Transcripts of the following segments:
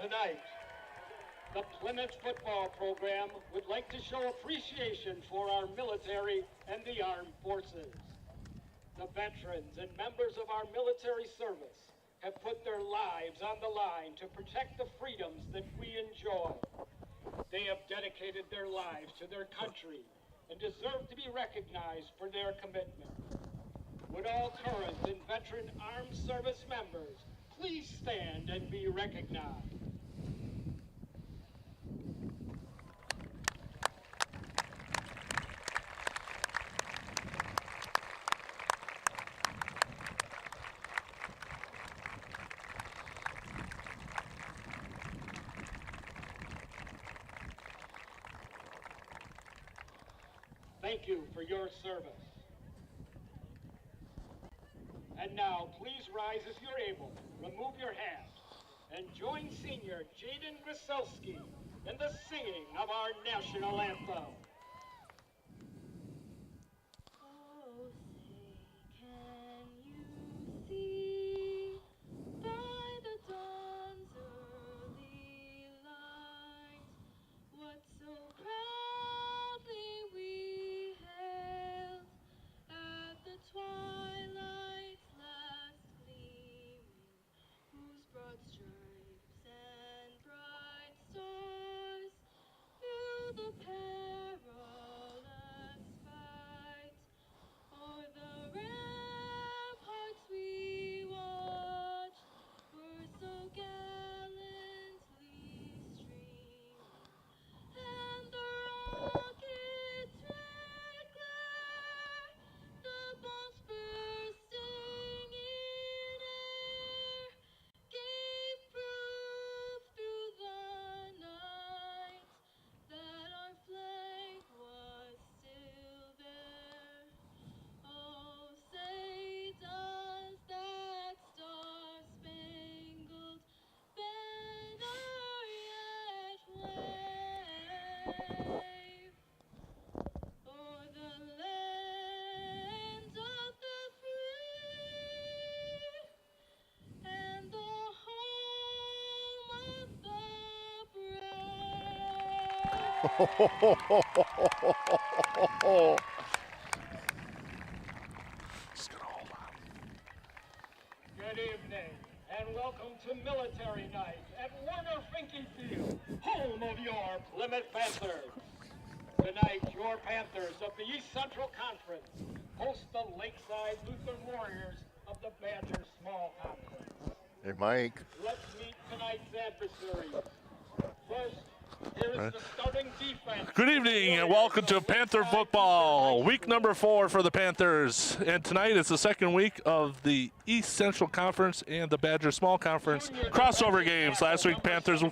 tonight. The Plymouth football program would like to show appreciation for our military and the armed forces. The veterans and members of our military service have put their lives on the line to protect the freedoms that we enjoy. They have dedicated their lives to their country and deserve to be recognized for their commitment. Would all current and veteran armed service members please stand and be recognized? Thank you for your service. And now, please rise as you're able, remove your hat, and join Senior Jaden Griselski in the singing of our national anthem. Oh, say, can you see by the dawn's early light what so proudly we hailed at the twilight's last gleaming, whose broad stripes and bright stars through the perilous fight o'er the ramparts we watched were so gallantly streaming, and the rockets red glare, the bombs bursting in air, gave proof through the night that our flag was still there. Oh, say does that star-spangled banner yet wave o'er the land of the free and the home of the brave? Just gonna hold on. Good evening, and welcome to Military Night at Warner Finke Field, home of your Plymouth Panthers. Tonight, your Panthers of the East Central Conference host the Lakeside Lutheran Warriors of the Panther Small Conference. Hey, Mike. Let's meet tonight's adversaries. First, here is the starting defense. Good evening and welcome to Panther football, week number 4 for the Panthers. And tonight is the second week of the East Central Conference and the Badger Small Conference crossover games. Last week, Panthers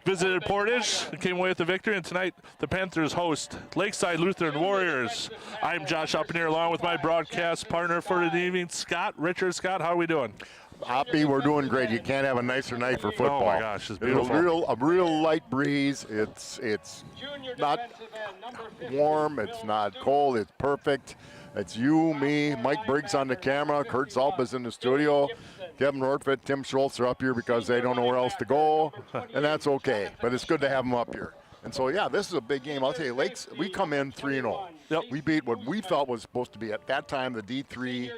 visited Portage and came away with the victory. And tonight, the Panthers host Lakeside Lutheran Warriors. I'm Josh Uppenier along with my broadcast partner for the evening, Scott. Richard, Scott, how are we doing? Hoppy, we're doing great. You can't have a nicer night for football. Oh my gosh, it's beautiful. A real light breeze. It's not warm. It's not cold. It's perfect. It's you, me, Mike Briggs on the camera. Kurt Zalpa's in the studio. Kevin Hortfit, Tim Schultz are up here because they don't know where else to go, and that's okay. But it's good to have them up here. And so, yeah, this is a big game. I'll tell you, Lakes, we come in 3-0. Yep. We beat what we thought was supposed to be at that time the D3,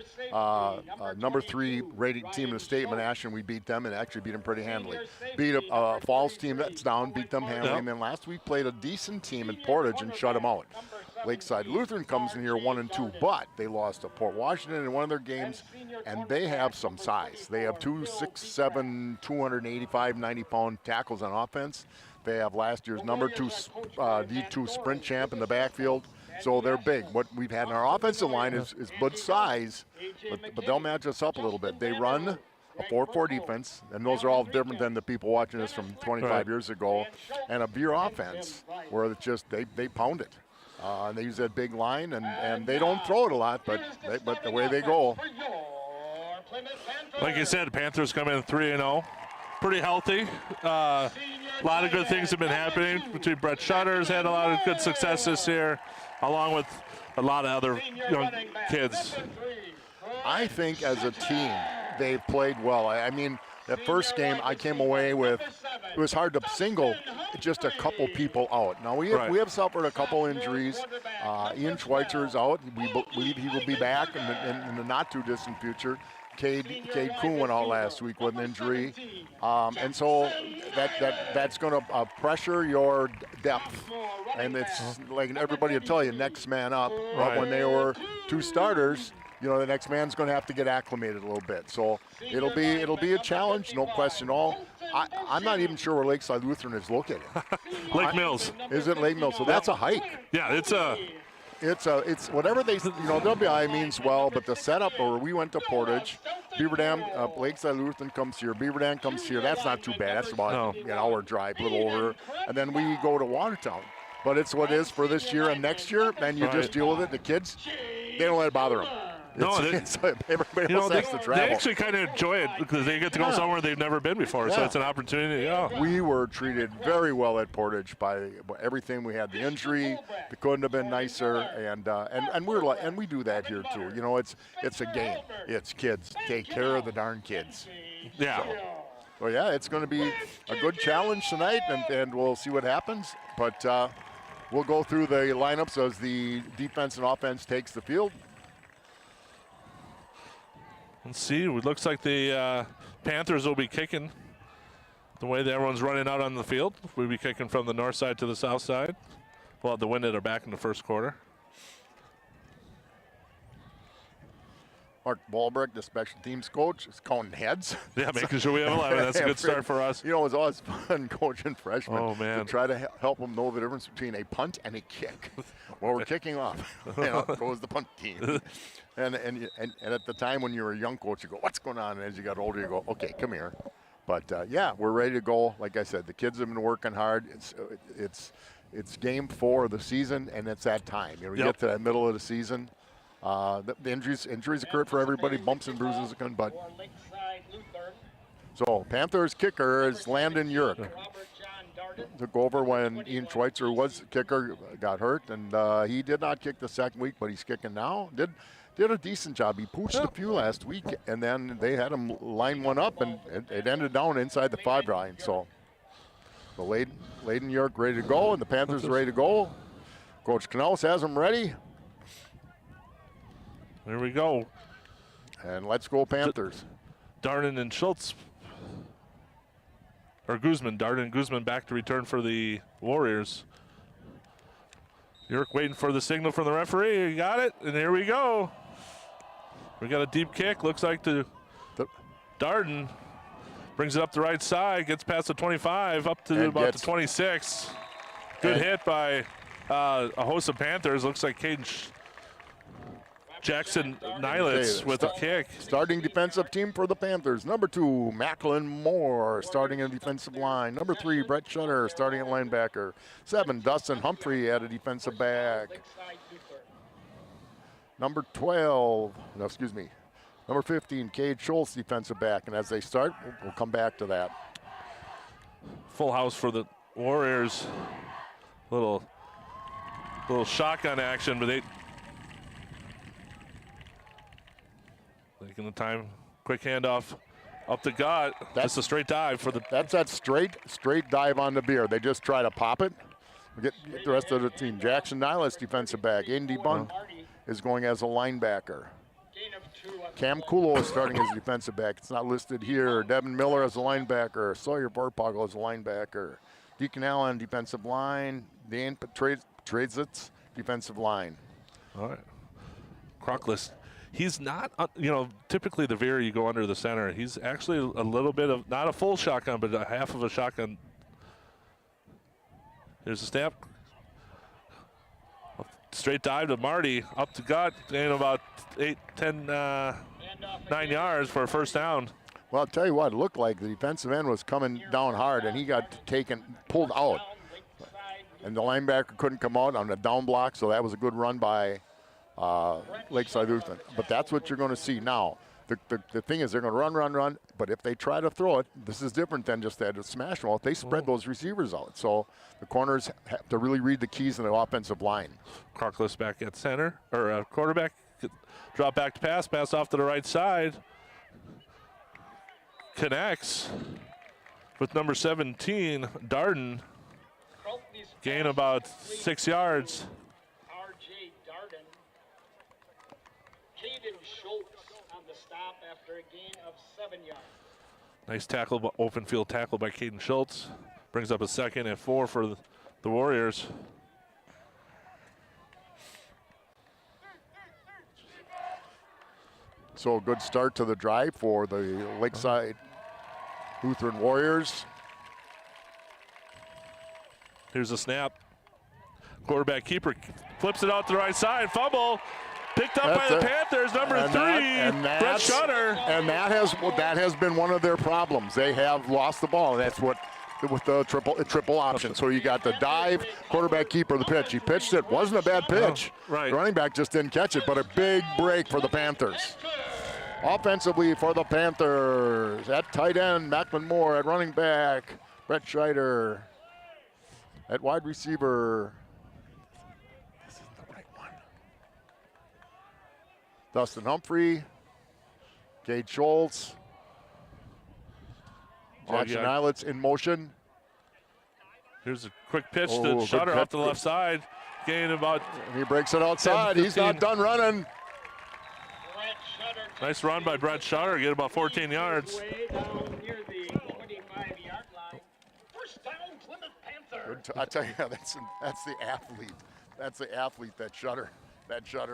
number 3 rated team in the state, Menasha. We beat them and actually beat them pretty handily. Beat a Falls team that's down, beat them handily. Yep. And then last week played a decent team in Portage and shut them out. Lakeside Lutheran comes in here 1-2, but they lost to Port Washington in one of their games, and they have some size. They have 2 6'7", 285, 90-pound tackles on offense. They have last year's number 2 D2 sprint champ in the backfield, so they're big. What we've had in our offensive line is good size, but they'll match us up a little bit. They run a 4-4 defense, and those are all different than the people watching us from 25 years ago, and a veer offense where it's just they pound it. And they use that big line, and they don't throw it a lot, but the way they go. Like you said, Panthers come in 3-0. Pretty healthy. A lot of good things have been happening between Brett Shutter's had a lot of good success this year, along with a lot of other young kids. I think as a team, they've played well. I mean, That first game, I came away with, it was hard to single just a couple people out. Now, we have suffered a couple injuries. Ian Schweitzer's out. We believe he will be back in the not-too-distant future. Cade Kuhn went out last week with an injury. And so that's going to pressure your depth. And it's like everybody will tell you, next man up. But when they were 2 starters, you know, the next man's going to have to get acclimated a little bit. So it'll be a challenge, no question at all. I'm not even sure where Lakeside Lutheran is located. Lake Mills. Is it Lake Mills? So that's a hike. Yeah, It's whatever they, you know, WI means well, but the setup, or we went to Portage, Beaver Dam, Lakeside Lutheran comes here, Beaver Dam comes here. That's not too bad. That's about an hour drive, a little over. And then we go to Watertown. But it's what it is for this year and next year, and you just deal with it. The kids, they don't let it bother them. Everybody else has to travel. They actually kind of enjoy it because they get to go somewhere they've never been before, so it's an opportunity. Yeah. We were treated very well at Portage by everything. We had the injury; it couldn't have been nicer, and we do that here too. You know, it's a game. It's kids. Take care of the darn kids. Yeah. So yeah, it's going to be a good challenge tonight, and we'll see what happens. But we'll go through the lineups as the defense and offense takes the field. Let's see. It looks like the Panthers will be kicking the way that everyone's running out on the field. We'll be kicking from the north side to the south side. We'll have the wind at our back in the first quarter. Mark Wahlberg, the special teams coach, is counting heads. Yeah, making sure we have 11. That's a good start for us. You know, it's always fun coaching freshmen. Oh, man. To try to help them know the difference between a punt and a kick. Well, we're kicking off. You know, goes the punt team. And at the time when you were a young coach, you go, what's going on? And as you got older, you go, okay, come here. But, yeah, we're ready to go. Like I said, the kids have been working hard. It's game 4 of the season, and it's that time. You know, we get to that middle of the season. The injuries occurred for everybody, bumps and bruises, but so Panthers kicker is Landon Yerk. Took over when Ian Schweitzer was kicker, got hurt, and he did not kick the second week, but he's kicking now. Did a decent job. He pooched a few last week, and then they had him line one up, and it ended down inside the 5 line. So the Landon Yerk ready to go, and the Panthers are ready to go. Coach Knaus has them ready. There we go. And let's go Panthers. Darden and Schultz, or Guzman, Darden and Guzman back to return for the Warriors. Yerk waiting for the signal from the referee. You got it, and here we go. We got a deep kick. Looks like Darden brings it up the right side, gets past the 25, up to about the 26. Good hit by a host of Panthers. Looks like Caden Jackson Nilitz with a kick. Starting defensive team for the Panthers. Number 2, Macklin Moore, starting in defensive line. Number 3, Brett Shutter, starting at linebacker. 7, Dustin Humphrey at a defensive back. Number 15, Cade Schultz, defensive back. And as they start, we'll come back to that. Full house for the Warriors. Little shotgun action, but taking the time, quick handoff up the gut. That's a straight dive for the. That's that straight dive on the beer. They just try to pop it. Get the rest of the team. Jackson Nilitz, defensive back. Andy Bunt is going as a linebacker. Cam Kulo is starting as a defensive back. It's not listed here. Devin Miller as a linebacker. Sawyer Borpogel as a linebacker. Deacon Allen, defensive line. Dan Tradzitz, defensive line. All right. Crockless. He's not, typically the veer you go under the center. He's actually a little bit of, not a full shotgun, but a half of a shotgun. Here's a snap. Straight dive to Marty, up to gut, and about 9 yards for a first down. Well, I'll tell you what, it looked like the defensive end was coming down hard, and he got pulled out. And the linebacker couldn't come out on the down block, so that was a good run by Lakeside Lutheran. But that's what you're going to see now. The thing is, they're going to run, but if they try to throw it, this is different than just that smash them out. They spread those receivers out. So the corners have to really read the keys in the offensive line. Crockless back at center, or quarterback, drop back to pass off to the right side. connects with number 17, Darden. Gain about 6 yards. R.J. Darden. Caden Schultz on the stop after a gain of 7 yards. Nice tackle, open field tackle by Caden Schultz. Brings up a second and 4 for the Warriors. So a good start to the drive for the Lakeside Lutheran Warriors. Here's a snap. Quarterback keeper flips it out to the right side. Fumble. Picked up by the Panthers, number 3, Brett Shutter. And that has been one of their problems. They have lost the ball. That's what with the triple option. So you got the dive, quarterback keeper, the pitch. He pitched it. Wasn't a bad pitch. Right. The running back just didn't catch it, but a big break for the Panthers. Offensively for the Panthers, at tight end, Macklin Moore. At running back, Brett Scheider. At wide receiver, this isn't the right one. Dustin Humphrey, Cade Schultz, Jackson Eilets in motion. Here's a quick pitch to Shutter off the left side. Gain about. And he breaks it outside. 10, he's not done running. Nice run by Brett Shutter. Get about 14 yards. Way down near the 25-yard line. First down, Plymouth Panther. I tell you, that's the athlete. That's the athlete that Shutter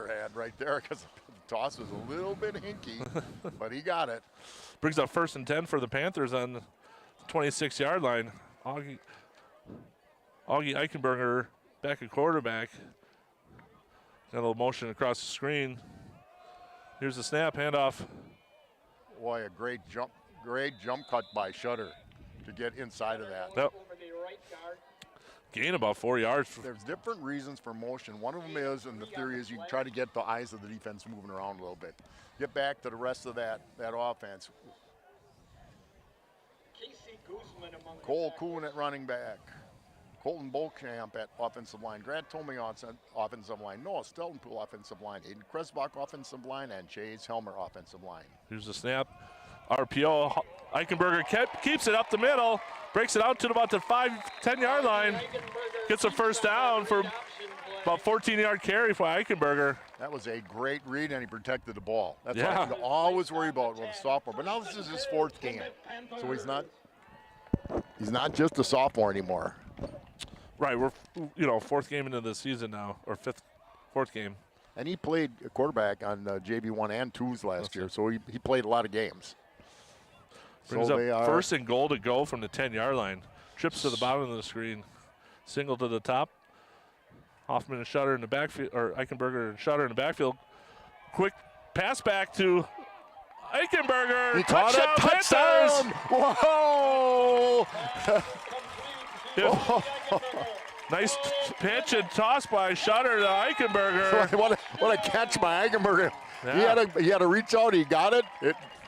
had right there, because the toss was a little bit hinky, but he got it. Brings up 1st and 10 for the Panthers on the 26-yard line. Augie Eichenberger back at quarterback. Got a little motion across the screen. Here's the snap, handoff. Boy, a great jump cut by Shutter to get inside of that. Yep. Gain about 4 yards. There's different reasons for motion. One of them is, and the theory is, you try to get the eyes of the defense moving around a little bit. Get back to the rest of that offense. Cole Kuhn at running back. Colton Bolkamp at offensive line. Grant Tomey on offensive line. Noah Steltenpool offensive line. Aiden Kresbach offensive line. And Chase Helmer offensive line. Here's the snap. RPO. Eichenberger keeps it up the middle. Breaks it out to about the 5-10-yard line. Gets a first down for about 14-yard carry for Eichenberger. That was a great read, and he protected the ball. That's Yeah. what you always worry about with a sophomore. But now this is his 4th game, so he's not just a sophomore anymore. Right, we're 4th game into the season now, or 4th game. And he played quarterback on JV1 and 2s last year, so he played a lot of games. Brings so up they are 1st and goal to go from the 10-yard line. Trips to the bottom of the screen. Single to the top. Hoffman and Shutter in the backfield, or Eichenberger and Shutter in the backfield. Quick pass back to Eichenberger. He caught it. Touchdown! Whoa! Nice pitch and toss by Shutter to Eichenberger. what a catch by Eichenberger. Yeah. He had to reach out. He got it.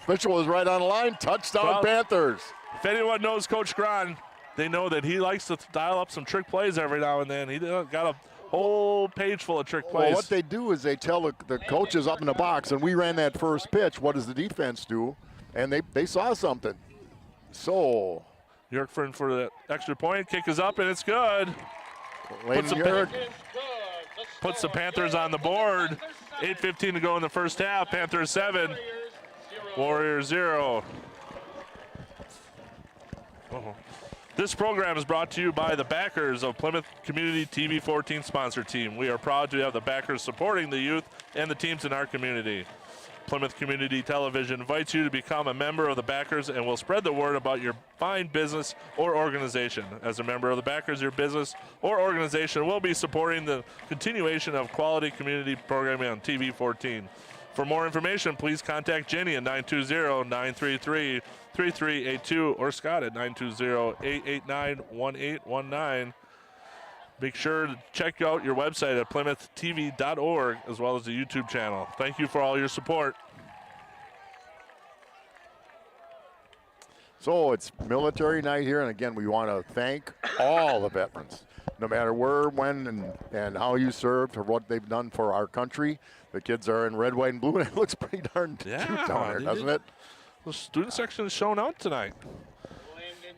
Mitchell was right on the line. Touchdown, Panthers. If anyone knows Coach Gron, they know that he likes to dial up some trick plays every now and then. He got a whole page full of trick plays. Well, what they do is they tell the coaches up in the box, and we ran that first pitch. What does the defense do? And they saw something. So Yorkford for the extra point. Kick is up, and it's good. Puts the Panthers on the board. 8:15 to go in the first half. Panthers 7, Warriors 0. This program is brought to you by the backers of Plymouth Community TV 14 sponsor team. We are proud to have the backers supporting the youth and the teams in our community. Plymouth Community Television invites you to become a member of the backers and will spread the word about your fine business or organization. As a member of the backers, your business or organization will be supporting the continuation of quality community programming on TV 14. For more information, please contact Jenny at 920-933-3382 or Scott at 920-889-1819. Make sure to check out your website at PlymouthTV.org as well as the YouTube channel. Thank you for all your support. So it's military night here, and again, we want to thank all the veterans, no matter where, when, and how you served or what they've done for our country. The kids are in red, white, and blue, and it looks pretty darn cute down there, doesn't it? The student section is showing out tonight.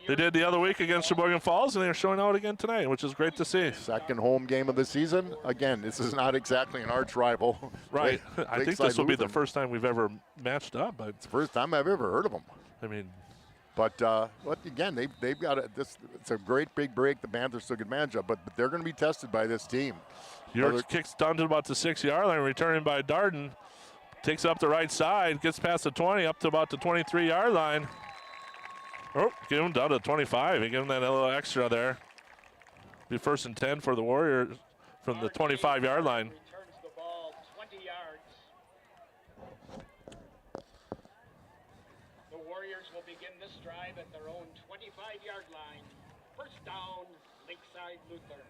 They did the other week against Sheboygan Falls, and they're showing out again tonight, which is great to see. Second home game of the season. Again, this is not exactly an arch rival. Right. I think this will be the first time we've ever matched up. It's the first time I've ever heard of them. I mean, but again, they've got this. It's a great big break. The Panthers took advantage of, but they're going to be tested by this team. York's kicks down to about the 6-yard line, returning by Darden. Takes it up the right side, gets past the 20, up to about the 23-yard line. Oh, give him down to 25 and give him that little extra there. Be 1st and 10 for the Warriors from the 25-yard line. Returns the ball 20 yards. The Warriors will begin this drive at their own 25-yard line. First down, Lakeside Lutheran.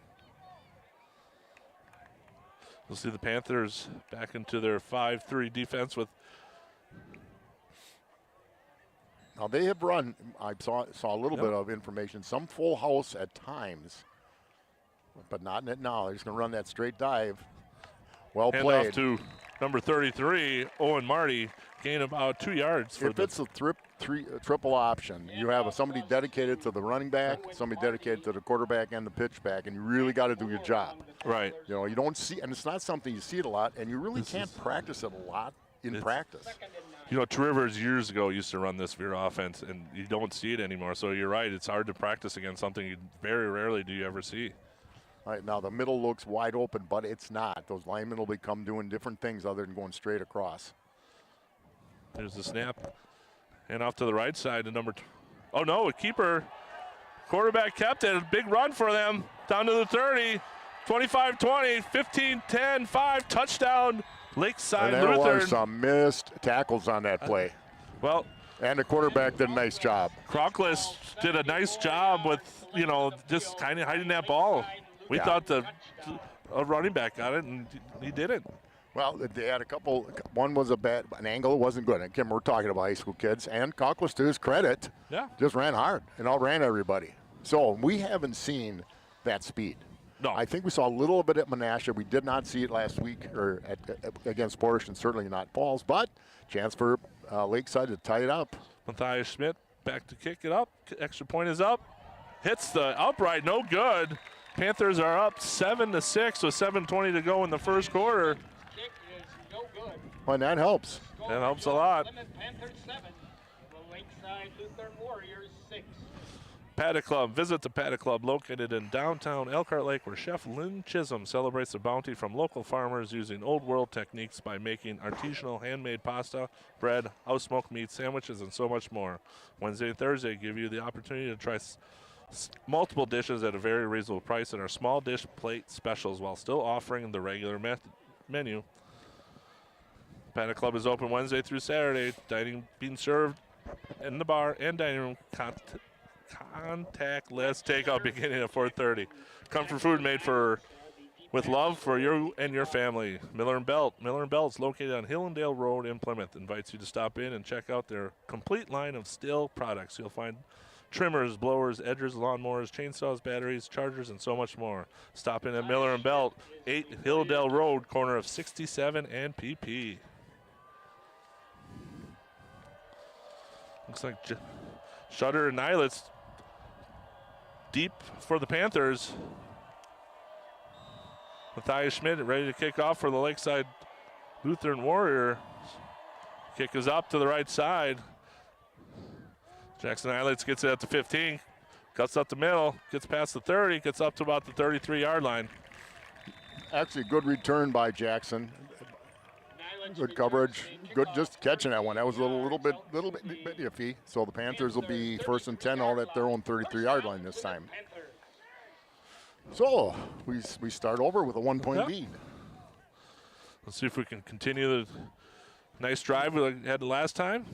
We'll see the Panthers back into their 5-3 defense with. Now they have run. I saw a little bit of information. Some full house at times, but not in it now. They're just going to run that straight dive. Well Hand played. off to number 33, Owen Marty. Gain about 2 yards. If it's a triple option, you have somebody dedicated to the running back, somebody dedicated to the quarterback and the pitch back, and you really got to do your job. Right. You know, you don't see, and it's not something you see it a lot, and you really can't practice it a lot in practice. You know, Rivers years ago used to run this veer offense, and you don't see it anymore. So you're right. It's hard to practice against something you very rarely do you ever see. All right, now the middle looks wide open, but it's not. Those linemen will become doing different things other than going straight across. There's the snap. And off to the right side to number oh, no, a keeper. Quarterback kept it. A big run for them. Down to the 30. 25-20, 15-10, 5, touchdown, Lakeside Lutheran. Lutheran. There were some missed tackles on that play. Well, and the quarterback did a nice job. Crockless did a nice job with, you know, just kind of hiding that ball. We thought a running back got it, and he didn't. Well, they had a couple. One was an angle wasn't good. Again, we're talking about high school kids. And Crockless, to his credit, just ran hard and outran everybody. So we haven't seen that speed. No. I think we saw a little bit at Menasha. We did not see it last week or against Portage, and certainly not Falls. But chance for Lakeside to tie it up. Matthias Schmidt back to kick it up. Extra point is up. Hits the upright, no good. Panthers are up 7-6 with 7:20 to go in the first quarter. Kick is no good. Well, and that helps. That helps a lot. Plymouth Panthers 7, the Lakeside Lutheran Warriors 6. Paddock Club. Visit the Paddock Club located in downtown Elkhart Lake, where Chef Lynn Chisholm celebrates the bounty from local farmers using old world techniques by making artisanal handmade pasta, bread, house smoked meat, sandwiches, and so much more. Wednesday and Thursday give you the opportunity to try multiple dishes at a very reasonable price in our small dish plate specials while still offering the regular menu. Paddock Club is open Wednesday through Saturday. Dining being served in the bar and dining room. Contactless takeout beginning at 4:30. Comfort food made with love for you and your family. Miller & Belt. Miller & Belt is located on Hillendale Road in Plymouth. Invites you to stop in and check out their complete line of still products. You'll find trimmers, blowers, edgers, lawnmowers, chainsaws, batteries, chargers, and so much more. Stop in at Miller & Belt, 8 Hillendale Road, corner of 67 and PP. Looks like Shutter and Eilitz deep for the Panthers. Matthias Schmidt ready to kick off for the Lakeside Lutheran Warrior. Kick is up to the right side. Jackson Eilitz gets it at the 15, cuts up the middle, gets past the 30, gets up to about the 33-yard line. Actually, good return by Jackson. Good coverage. Good just catching that one. That was a little bit iffy. So the Panthers will be 1st and 10 all at their own 33-yard line this time. So we start over with a 1-point lead. Let's see if we can continue the nice drive we had the last time.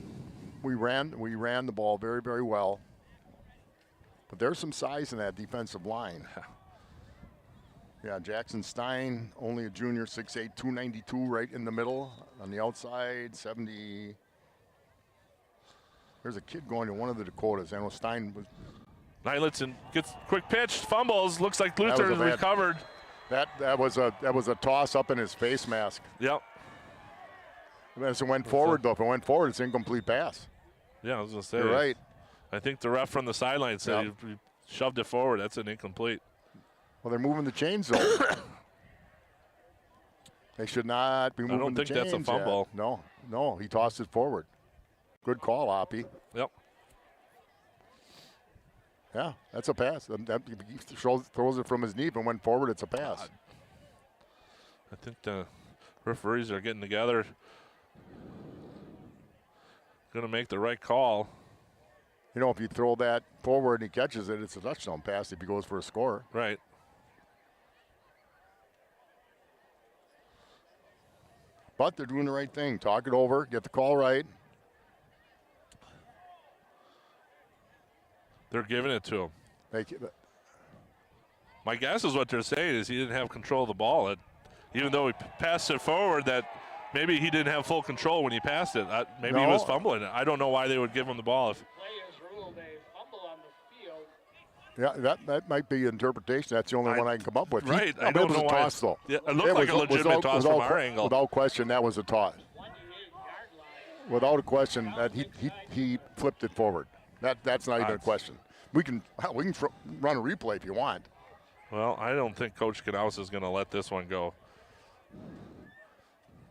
We ran the ball very, very well. But there's some size in that defensive line. Yeah, Jackson Stein, only a junior, 6'8", 292 right in the middle. On the outside, 70. There's a kid going to one of the Dakotas. I know Stein was. Eilitz gets quick pitch, fumbles. Looks like Lutheran recovered. That was a toss up in his face mask. Yep. As it went forward, though, if it went forward, it's an incomplete pass. Yeah, I was going to say. You're right. I think the ref from the sideline said he shoved it forward. That's an incomplete. Well, they're moving the chains, though. They should not be moving the chains. I don't think that's a fumble. Yet. No, he tossed it forward. Good call, Oppie. Yep. Yeah, that's a pass. He throws it from his knee and went forward. It's a pass. I think the referees are getting together. Going to make the right call. You know, if you throw that forward and he catches it, it's a touchdown pass if he goes for a score. Right. But they're doing the right thing. Talk it over, get the call right. They're giving it to him. My guess is what they're saying is he didn't have control of the ball. Even though he passed it forward, that maybe he didn't have full control when he passed it. Maybe he was fumbling it. I don't know why they would give him the ball. Yeah, that might be interpretation. That's the only one I can come up with. Right. I don't know why. Toss, though. Yeah, it looked like a legitimate toss from our angle. Without question, that was a toss. Without a question, that he flipped it forward. That's not even a question. We can run a replay if you want. Well, I don't think Coach Knaus is going to let this one go.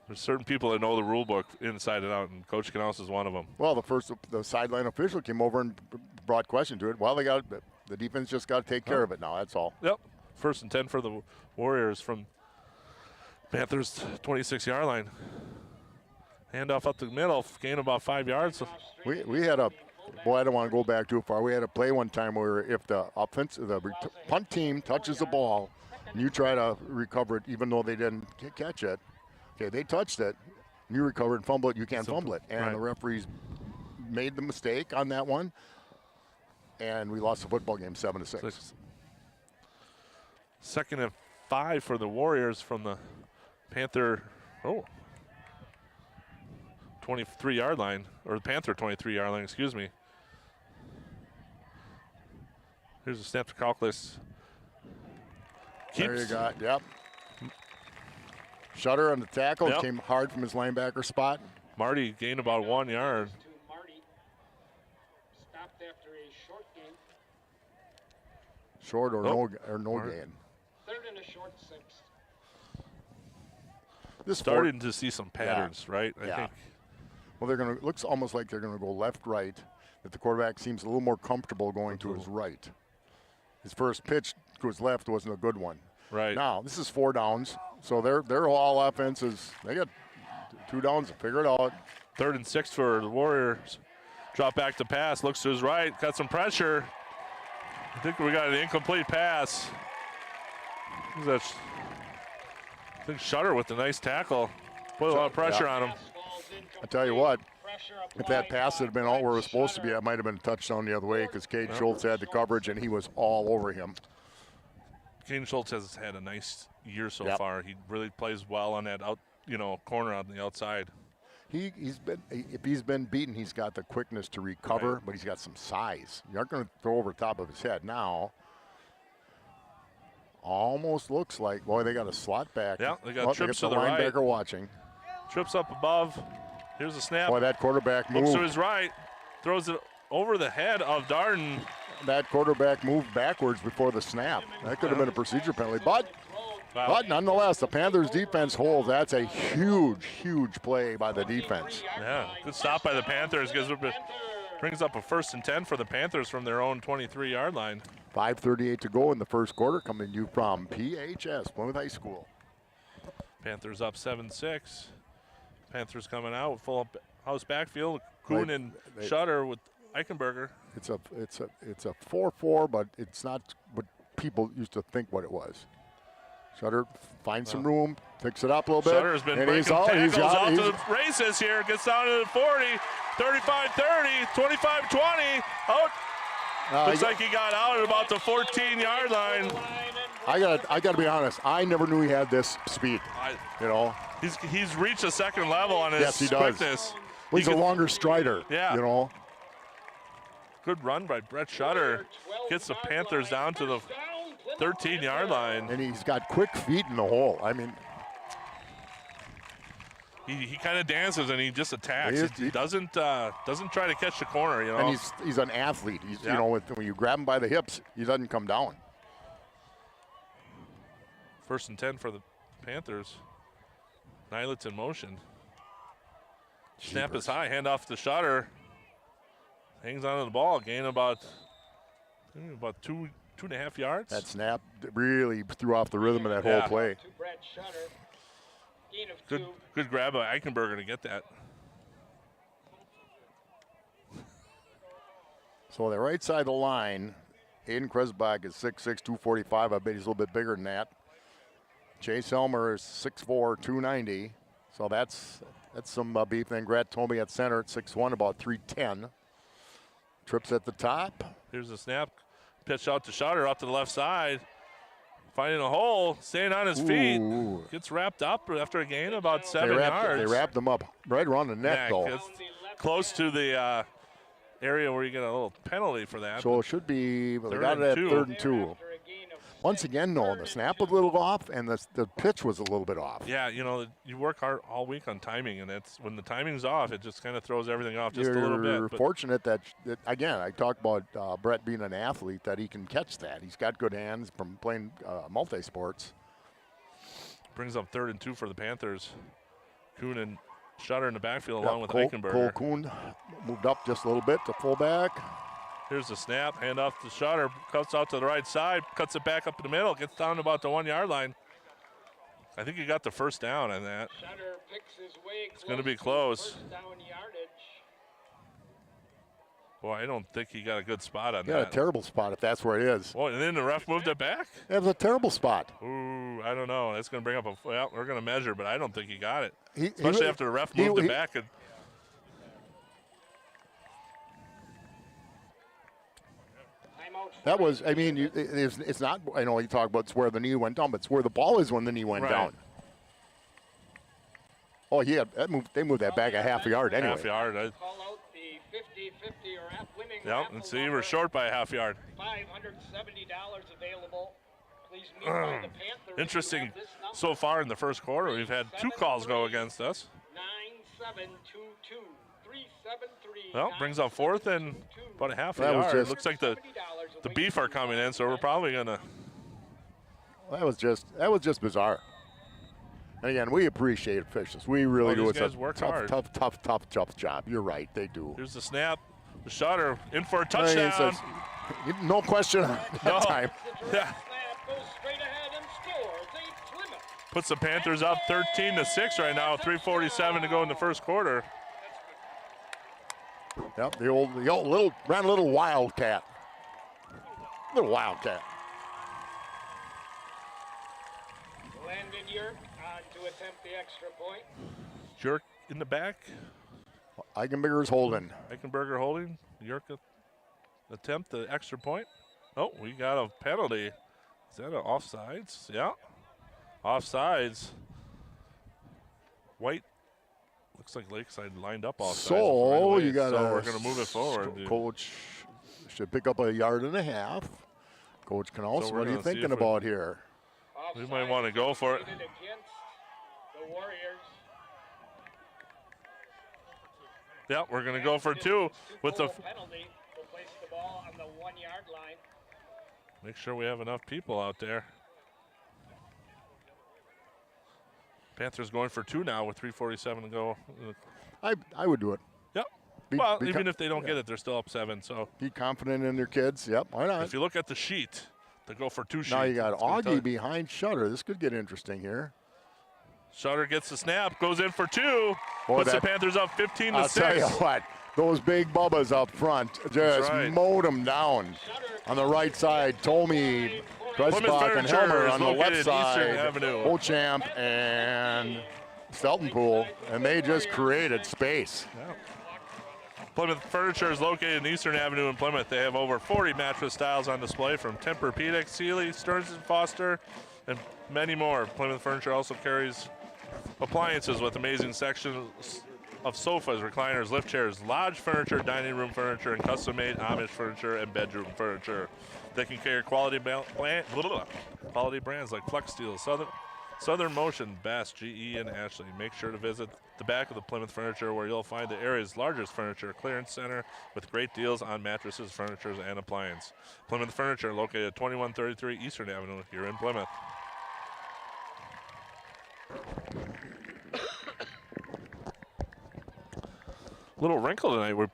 There's certain people that know the rule book inside and out, and Coach Knaus is one of them. Well, the sideline official came over and brought question to it. Well, the defense just got to take care of it now. That's all. Yep. 1st and 10 for the Warriors from Panthers 26-yard line. Handoff up the middle, gain about 5 yards. We had a. Boy, I don't want to go back too far. We had a play one time where if the punt team touches the ball and you try to recover it even though they didn't catch it, okay, they touched it, and you recover and fumble it, you can't fumble it. And the referees made the mistake on that one, and we lost the football game 7-6. 2nd and 5 for the Warriors from the Panther 23-yard line, or the Panther 23-yard line, excuse me. Here's a snap to Calculus. There you go. Yep. Shutter on the tackle. Came hard from his linebacker spot. Marty gained about 1 yard. Stopped after a short gain. Short or no gain. 3rd and a short 6. Starting to see some patterns, right? I think. Well, looks almost like they're gonna go left, right. That the quarterback seems a little more comfortable going to his right. His first pitch to his left wasn't a good one. Right. Now this is 4 downs, so their all offense is they got 2 downs to figure it out. 3rd and 6 for the Warriors. Drop back to pass, looks to his right, got some pressure. I think we got an incomplete pass. I think Shutter with a nice tackle. Put a lot of pressure on him. I tell you what, if that pass had been out where it was supposed to be, it might have been a touchdown the other way because Cade Schultz had the coverage and he was all over him. Caden Schultz has had a nice year so far. He really plays well on that corner on the outside. If he's been beaten, he's got the quickness to recover, but he's got some size. You aren't going to throw over the top of his head now. Almost looks like, boy, they got a slot back. Yeah, they got trips to the linebacker right. watching. Trips up above. Here's a snap. Boy, that quarterback moved. Looks to his right. Throws it over the head of Darden. That quarterback moved backwards before the snap. That could have been a procedure penalty. But nonetheless, the Panthers defense holds. That's a huge, huge play by the defense. Yeah, good stop by the Panthers. Brings up a 1st and 10 for the Panthers from their own 23-yard line. 5:38 to go in the first quarter, coming to you from PHS, Plymouth High School. Panthers up 7-6. Panthers coming out, full house backfield. Kuhn and Shutter with Eichenberger. It's a 4-4, but it's not what people used to think what it was. Shutter finds some room, picks it up a little bit. Shutter's been breaking tackles out to the races here. Gets down to the 40, 35-30, 25-20. Out. Looks like he got out at about the 14-yard line. I gotta be honest. I never knew he had this speed. He's reached a second level on his quickness. Well, he's a longer strider. Yeah. Good run by Brett Shutter. Gets the Panthers down to the 13-yard line. And he's got quick feet in the hole. I mean, He kind of dances and he just attacks. He He doesn't try to catch the corner, you know. And he's an athlete. He's you know, when you grab him by the hips, he doesn't come down. 1st and 10 for the Panthers. Nylitz in motion. Snap is high, hand off to Shutter. Hangs onto the ball, gain about 2.5 yards. That snap really threw off the rhythm of that whole play. Good grab by Eichenberger to get that. So on the right side of the line, Aiden Kresbach is 6'6", 245. I bet he's a little bit bigger than that. Chase Elmer is 6'4", 290. So that's some beef. Then Grat Tomey at center at 6'1", about 310. Trips at the top. Here's the snap. Pitch out to Shutter off to the left side. Finding a hole, staying on his feet. Gets wrapped up after a gain about 7 yards. They wrapped him up right around the neck, though. It's close to the area where you get a little penalty for that. So it should be, well, they got it at 3rd and 2. Once again, though, the snap was a little off and the pitch was a little bit off. Yeah, you know, you work hard all week on timing, and it's when the timing's off, it just kind of throws everything off just a little bit. You're fortunate that, again, I talked about Brett being an athlete, that he can catch that. He's got good hands from playing multi-sports. Brings up 3rd and 2 for the Panthers. Kuhn and Shutter in the backfield along with Eichenberger. Cole Kuhn moved up just a little bit to fullback. Here's the snap, hand off to Shutter, cuts out to the right side, cuts it back up in the middle, gets down to about the 1 yard line. I think he got the first down on that. Shutter picks his way. It's going to be close. First down yardage. Boy, I don't think he got a good spot on that. Yeah, a terrible spot if that's where it is. Boy, and then the ref moved it back? It was a terrible spot. Ooh, I don't know. That's going to bring up well, we're going to measure, but I don't think he got it. Especially after the ref moved it back. That was, I mean, it's not, I know you talk about it's where the knee went down, but it's where the ball is when the knee went down. Oh, yeah, they moved that back a half a yard anyway. Half yard. Call out the 50-50 or winning. Yep, and see, we're short by a half yard. $570 available. Please meet by the Panthers. Interesting. So far in the first quarter, we've had 2 calls go against us. 9722 373. Well, brings up 4th and about a half a yard. It looks like the beef are coming in, so we're probably gonna. That was just bizarre. And again, we appreciate officials. We really do. It's a tough job. You're right, they do. Here's the snap. The Shutter in for a touchdown. No question at that time. Yeah. Puts the Panthers up 13-6 right now. 3:47 to go in the first quarter. Yep, the old little wildcat. Little wildcat. Landon Yerk on to attempt the extra point. Yerk in the back. Eichenberger's holding. Eichenberger holding. Yerk attempt the extra point. Oh, we got a penalty. Is that an offsides? Yeah. Offsides. White. Looks like Lakeside lined up offsides. So right you got. So we're going to move it forward. Coach should pick up a yard and a half. Coach Knauss, So what are you thinking about here? We might want to go for it. Against the Warriors. Yeah, we're going to go for 2 with the penalty. We'll place the ball on the 1 yard line. Make sure we have enough people out there. Panthers going for 2 now with 3:47 to go. I would do it. Yep. Even if they don't get it, they're still up 7. So be confident in their kids. Yep, why not? If you look at the sheet, they go for 2 sheets. Now you got Augie behind Shutter. This could get interesting here. Shutter gets the snap, goes in for 2, puts the Panthers up 15-6. I'll tell you what, those big bubbas up front just mowed them down. On the right side, Tomey, Kresbach, and Helmer on the left side, Beauchamp and Steltenpool, and they just created space. Yeah. Plymouth Furniture is located in Eastern Avenue in Plymouth. They have over 40 mattress styles on display from Tempur-Pedic, Sealy, Stearns & Foster, and many more. Plymouth Furniture also carries appliances with amazing sections of sofas, recliners, lift chairs, lodge furniture, dining room furniture, and custom-made Amish furniture and bedroom furniture. They can carry quality brands like Flex Steel, Southern Motion, Bass, GE, and Ashley. Make sure to visit the back of the Plymouth Furniture where you'll find the area's largest furniture clearance center with great deals on mattresses, furniture, and appliance. Plymouth Furniture, located at 2133 Eastern Avenue here in Plymouth. Little wrinkle tonight with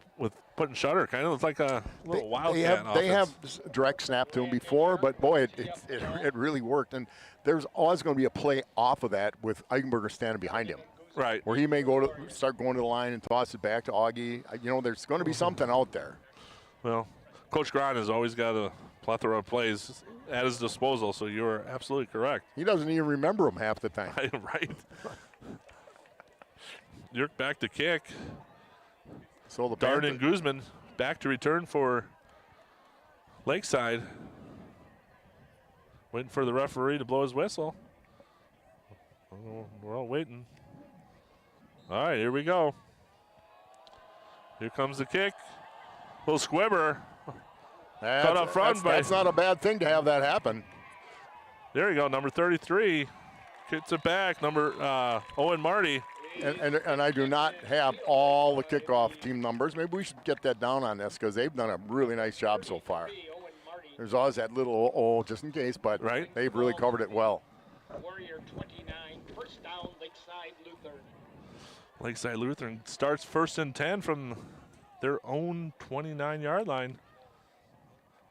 putting Shutter. Kind of looks like a little wildcat. They have direct snap to him before, but boy, it really worked. And there's always going to be a play off of that with Eichenberger standing behind him. Right. Where he may start going to the line and toss it back to Augie. You know, there's going to be something out there. Well, Coach Grant has always got a plethora of plays at his disposal, so you are absolutely correct. He doesn't even remember them half the time. Right. Yerk back to kick. So the Darden and Guzman back to return for Lakeside. Waiting for the referee to blow his whistle. We're all waiting. All right, here we go. Here comes the kick. Little squibber. Cut up front. That's not a bad thing to have that happen. There you go, number 33. Kicks it back, number Owen Marty. And I do not have all the kickoff team numbers. Maybe we should get that down on this because they've done a really nice job so far. There's always that little just in case, but they've really covered it well. Warrior 29, first down, Lakeside Lutheran. Lakeside Lutheran starts 1st and 10 from their own 29-yard line.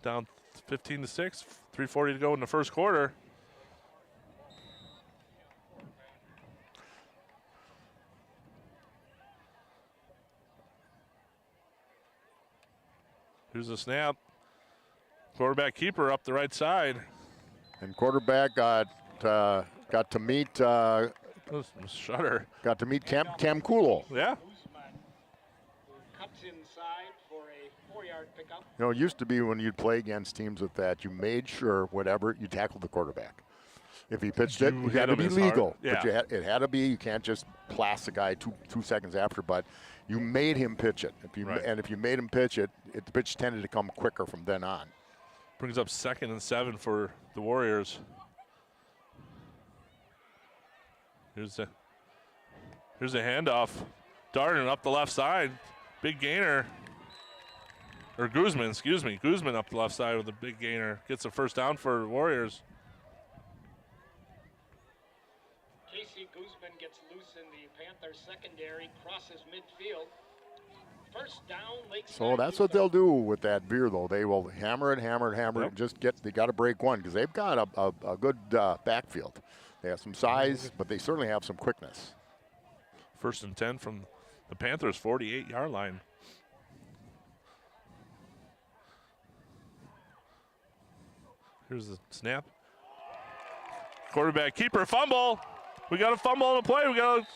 Down 15-6, 3:40 to go in the first quarter. Here's the snap. Quarterback keeper up the right side. And quarterback got to meet Shutter. Got to meet Cam Kulo. Yeah. Cuts inside for a 4-yard pickup. You know, it used to be when you'd play against teams with that, you made sure whatever you tackled the quarterback. If he pitched it, it had to be legal. Yeah. But it had to be. You can't just blast the guy two seconds after. But you made him pitch it. And if you made him pitch it, the pitch tended to come quicker from then on. Brings up 2nd and 7 for the Warriors. Here's the handoff. Darden up the left side. Big gainer. Or Guzman, excuse me. Guzman up the left side with a big gainer. Gets a first down for the Warriors. Casey Guzman gets loose in the Panther secondary, crosses midfield. First down, Lakeside. So that's what they'll do with that veer, though. They will hammer it, and just they got to break one because they've got a good backfield. They have some size, but they certainly have some quickness. 1st and 10 from the Panthers' 48-yard line. Here's the snap. Quarterback keeper fumble. We got a fumble on the play. Casey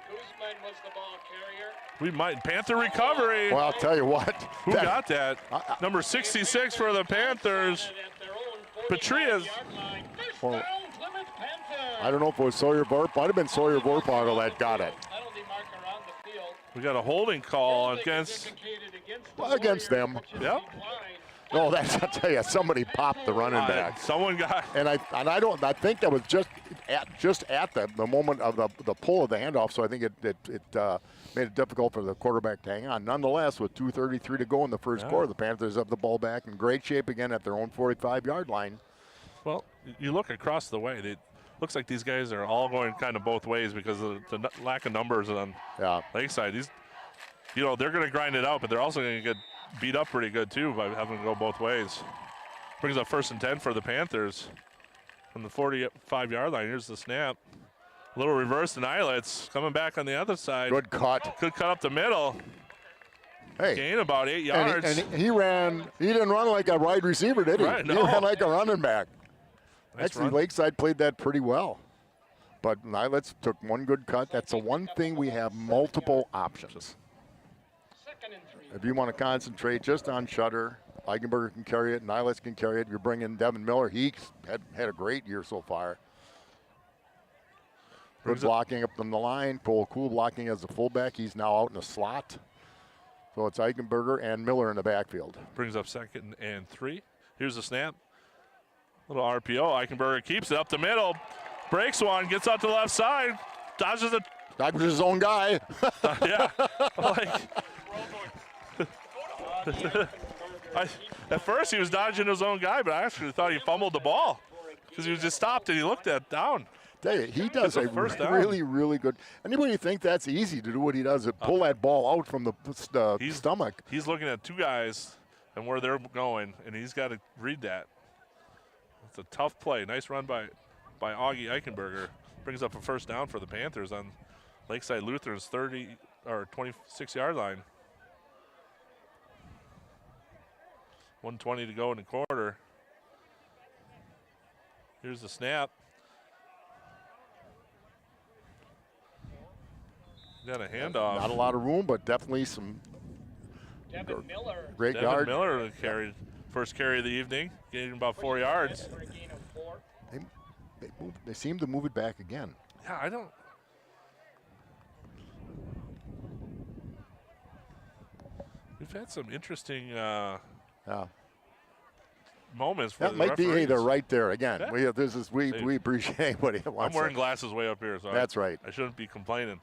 Guzman was the ball carrier. We might. Panther recovery. Well, I'll tell you what. Who got that? Number 66 for the Panthers. Patria's. Well, I don't know if it was Sawyer Vorp. Might have been Sawyer Vorpagel that got it. We got a holding call against them. Yep. No, that's, I'll tell you, somebody popped the running back. Someone got. And I think that was just at the moment of the pull of the handoff. So I think it made it difficult for the quarterback to hang on. Nonetheless, with 2:33 to go in the first quarter, the Panthers have the ball back in great shape again at their own 45-yard line. Well, you look across the way. It looks like these guys are all going kind of both ways because of the lack of numbers on Lakeside. These, they're going to grind it out, but they're also going to get beat up pretty good too by having to go both ways. Brings up 1st and 10 for the Panthers from the 45-yard line. Here's the snap. A little reverse and eyelets coming back on the other side. Good cut. Good cut up the middle. Hey. Gain about 8 yards. And he didn't run like a wide receiver, did he? Right, no. He ran like a running back. Nice Actually, run. Lakeside played that pretty well. But Eyelets took one good cut. That's the one thing we have multiple options. If you want to concentrate just on Shutter, Eichenberger can carry it, Nylets can carry it. You're bringing Devin Miller. He had a great year so far. Good blocking up on the line. Cool blocking as a fullback. He's now out in the slot. So it's Eichenberger and Miller in the backfield. Brings up 2nd and 3. Here's the snap. Little RPO. Eichenberger keeps it up the middle. Breaks one. Gets out to the left side. Dodges it. That was his own guy. Yeah. At first he was dodging his own guy, but I actually thought he fumbled the ball because he was just stopped and he looked at down. Tell you, he does a first down. really, really good. Anybody think that's easy to do what he does? Pull that ball out from the stomach. He's looking at two guys and where they're going, and he's got to read that. It's a tough play. Nice run by Augie Eichenberger. Brings up a first down for the Panthers on Lakeside Lutheran's 30 or 26-yard line. 1:20 to go in the quarter. Here's the snap. Got a handoff. Not a lot of room, but definitely some Devin Miller. great Devin guard. Miller carried first carry of the evening, gaining about 4 yards. For a gain of 4. They seem to move it back again. Yeah, I don't. We've had some interesting Yeah. moments for That the might be, hey, referees. they're right there again. Yeah. We appreciate anybody that I'm wants wearing it. glasses way up here, so That's right. I shouldn't be complaining.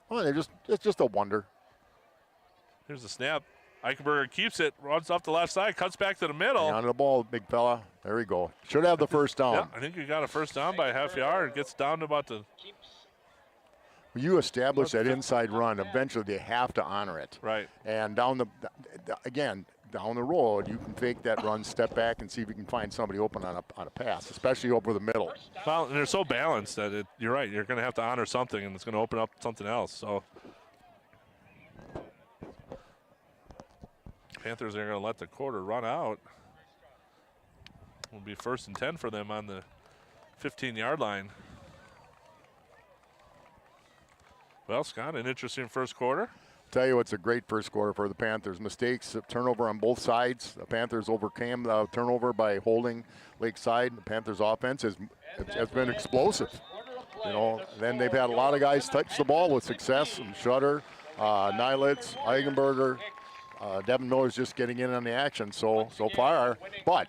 Well, it's just a wonder. Here's the snap. Eichenberger keeps it, runs off the left side, cuts back to the middle. On the ball, big fella. There we go. Should have the first down. Yeah, I think he got a first down by a half yard. Gets down to about the When you establish that inside run, eventually they have to honor it. right. And down the road, you can fake that run, step back, and see if you can find somebody open on a pass, especially over the middle. Well, and they're so balanced that you're right. You're going to have to honor something, and it's going to open up something else. So Panthers are going to let the quarter run out. Will be 1st and 10 for them on the 15-yard line. Well, Scott, an interesting first quarter. Tell you, it's a great first quarter for the Panthers. Mistakes, turnover on both sides. The Panthers overcame the turnover by holding Lakeside. The Panthers' offense has been explosive. You know, then they've had a lot of guys touch the ball with success. And Shutter, Nylitz, Eigenberger, Devin Miller's just getting in on the action so far. But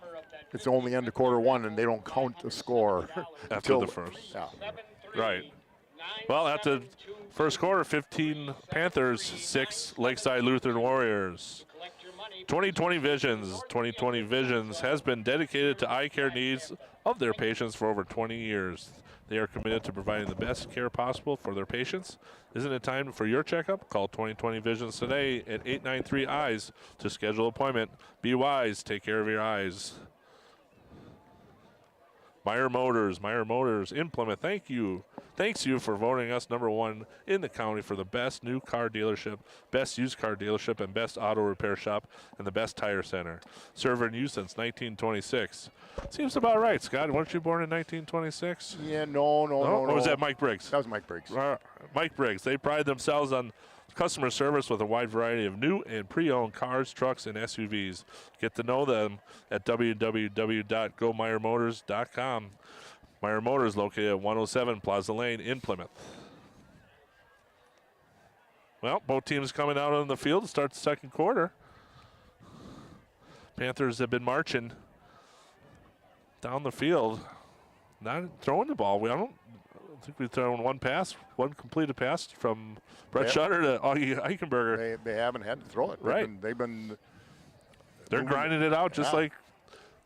it's only end of quarter one, and they don't count the score After the first. Yeah. Right. Well, at the first quarter, 15 Panthers, 6 Lakeside Lutheran Warriors. 2020 Visions. 2020 Visions has been dedicated to eye care needs of their patients for over 20 years. They are committed to providing the best care possible for their patients. Isn't it time for your checkup? Call 2020 Visions today at 893-EYES to schedule an appointment. Be wise. Take care of your eyes. Meyer Motors in Plymouth. Thanks you for voting us #1 in the county for the best new car dealership, best used car dealership, and best auto repair shop, and the best tire center. Serving you since 1926. Seems about right, Scott. Weren't you born in 1926? Yeah, no. Or was that Mike Briggs? That was Mike Briggs. Mike Briggs. They pride themselves on customer service with a wide variety of new and pre-owned cars, trucks, and SUVs. Get to know them at www.gomeyermotors.com. Meyer Motors located at 107 Plaza Lane in Plymouth. Well, both teams coming out on the field to start the second quarter. Panthers have been marching down the field, not throwing the ball. I don't think we've thrown one completed pass from Brett Shutter to Augie Eichenberger. They haven't had to throw it. Right. They're grinding it out just like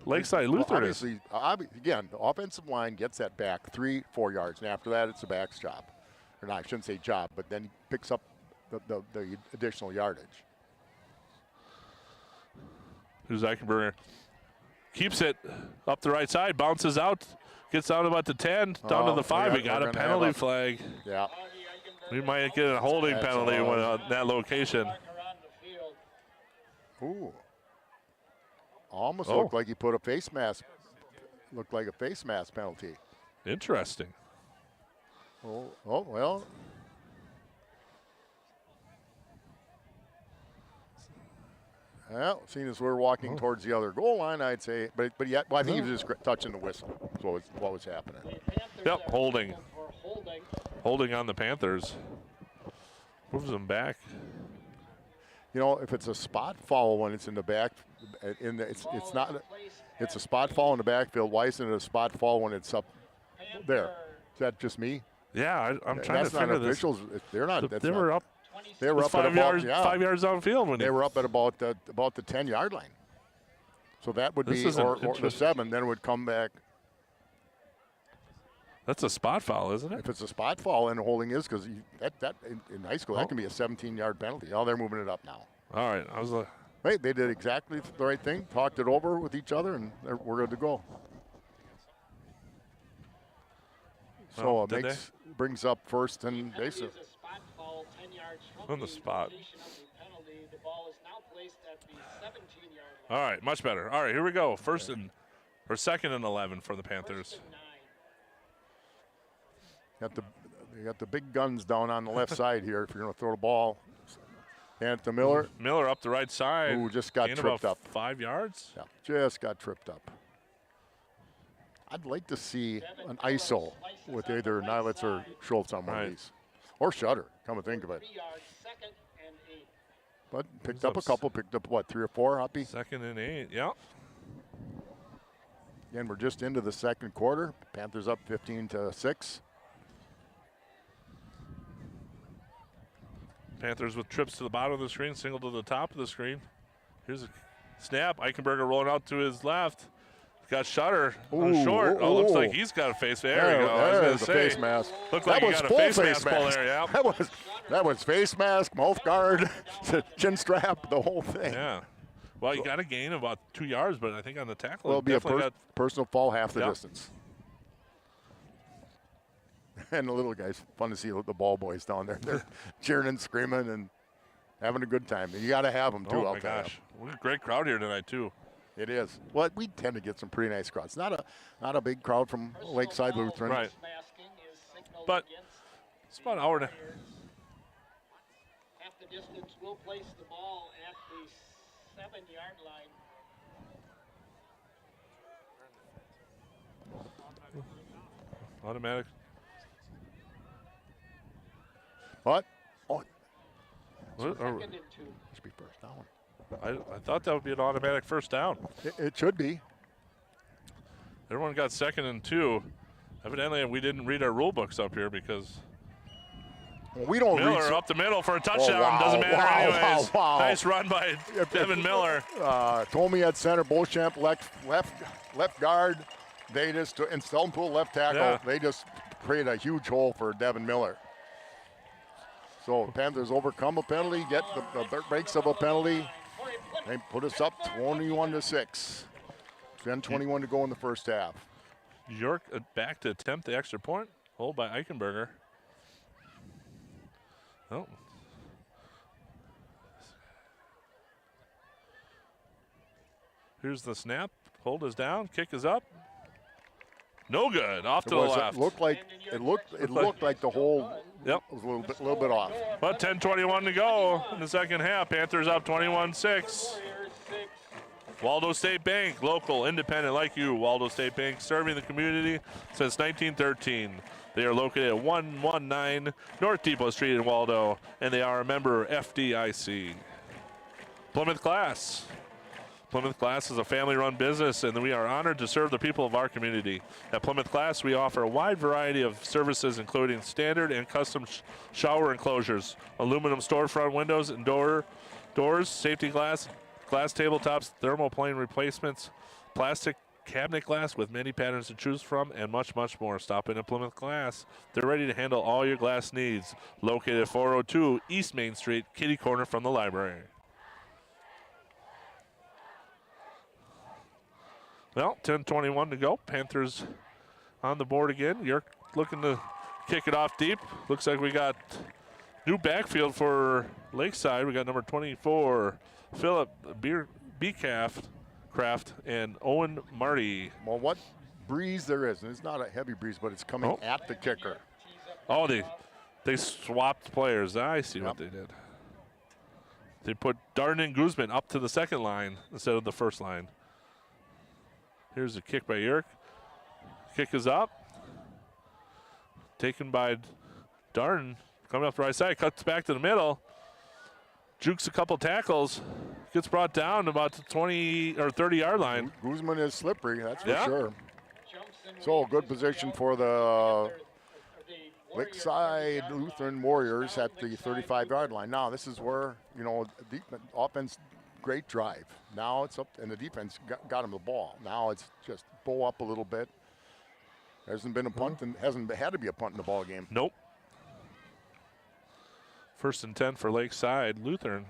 Lakeside Lutheran is. Again, the offensive line gets that back 3-4 yards, and after that, it's the back's job. Or not, I shouldn't say job, but then he picks up the additional yardage. Here's Eichenberger. Keeps it up the right side, bounces out, gets down about the 10, down to the 5. We got a penalty flag. Yeah. We might get a holding penalty on that location. Ooh. Almost looked like he put a face mask. Looked like a face mask penalty. Interesting. Oh well. Well, seeing as we're walking towards the other goal line, I'd say, but yet, I think he was just touching the whistle. So what was happening? Yep, holding on the Panthers. Moves them back. You know, if it's a spot foul when it's in the back, it's not. It's a spot foul in the backfield. Why isn't it a spot foul when it's up there? Is that just me? Yeah, I'm trying That's to figure not this. officials. They're not. They were up. They were It's up at 5 about yards. yeah. 5 yards downfield when They were up at about the 10-yard line. So that would This be isn't or the interesting. 7. Then it would come back. That's a spot foul, isn't it? If it's a spot foul, and the holding is because that in high school that can be a 17-yard penalty. Oh, they're moving it up now. All right, I was like, Right, they did exactly the right thing. Talked it over with each other, and we're good to go. So Oh, it did brings up first and basic. On the spot. All right, much better. All right, here we go. Second and 11 for the Panthers. You got the big guns down on the left side here. If you're going to throw the ball, Panther Miller. Miller up the right side. Who just got gain tripped about up. 5 yards. Yeah, just got tripped up. I'd like to see an ISO with either Nilitz or Schultz on one of these. Or Shutter, come to think of it. But picked up a couple, picked up what, 3 or 4, Hoppy? 2nd and 8, yeah. Again, we're just into the second quarter. Panthers up 15-6. Panthers with trips to the bottom of the screen, single to the top of the screen. Here's a snap. Eichenberger rolling out to his left. Got Shutter on short. Looks like he's got a face. There we go. There's a face mask. Looked like he got a face mask pull there, yeah. That was face mask, mouth guard, chin strap, the whole thing. Yeah. Well, you got a gain of about 2 yards, but I think on the tackle, Well, it'll be a got personal fall half the distance. And the little guys, fun to see the ball boys down there. They're cheering and screaming and having a good time. And you got to have them, too, Oh, I'll my tell gosh. What a great crowd here tonight, too. It is. Well, we tend to get some pretty nice crowds. Not a big crowd from Lakeside Lutheran. Right. But it's about an hour and a half the distance. We'll place the ball at the 7-yard line. automatic. What? Oh, What? Or- should be first down. I thought that would be an automatic first down. It should be. Everyone got 2nd and 2. Evidently, we didn't read our rule books up here because Well, we don't Miller reach. up the middle for a touchdown. wow, Doesn't matter wow, anyways. wow. Nice run by Devin Miller. Tomey at center, Beauchamp left guard. They just and Steltenpool left tackle. Yeah. They just create a huge hole for Devin Miller. So Panthers overcome a penalty, get the breaks of a penalty. They put us up 21-6. 10:21 to go in the first half. York back to attempt the extra point. Hold by Eichenberger. Oh. Here's the snap. Hold is down. Kick is up. No good. Off to the left. It looked like the hole Yep. was a little bit off. But 10:21 to go in the second half. Panthers up 21-6. Waldo State Bank, local, independent like you. Waldo State Bank, serving the community since 1913. They are located at 119 North Depot Street in Waldo, and they are a member FDIC. Plymouth Glass. Plymouth Glass is a family-run business, and we are honored to serve the people of our community. At Plymouth Glass, we offer a wide variety of services, including standard and custom shower enclosures, aluminum storefront windows and doors, safety glass tabletops, thermoplane replacements, plastic cabinet glass with many patterns to choose from, and much, much more. Stop in at Plymouth Glass. They're ready to handle all your glass needs. Located at 402 East Main Street, kitty corner from the library. Well, 10:21 to go. Panthers on the board again. You're looking to kick it off deep. Looks like we got new backfield for Lakeside. We got number 24, Philip Craft, and Owen Marty. Well, what breeze there is, and it's not a heavy breeze, but it's coming at the kicker. Oh, they swapped players. I see what they did. They put Darden and Guzman up to the second line instead of the first line. Here's a kick by Yerk. Kick is up. Taken by Darden. Coming up the right side. Cuts back to the middle. Jukes a couple tackles. gets brought down about the 20 or 30-yard line. Guzman is slippery, that's for Yeah. sure. So good position for the Lakeside Lutheran Warriors at the 35-yard line. Now this is where, offense, great drive. Now it's up, and the defense got him the ball. Now it's just bow up a little bit. There hasn't been a punt, and hasn't had to be a punt in the ball game. Nope. 1st and 10 for Lakeside Lutheran.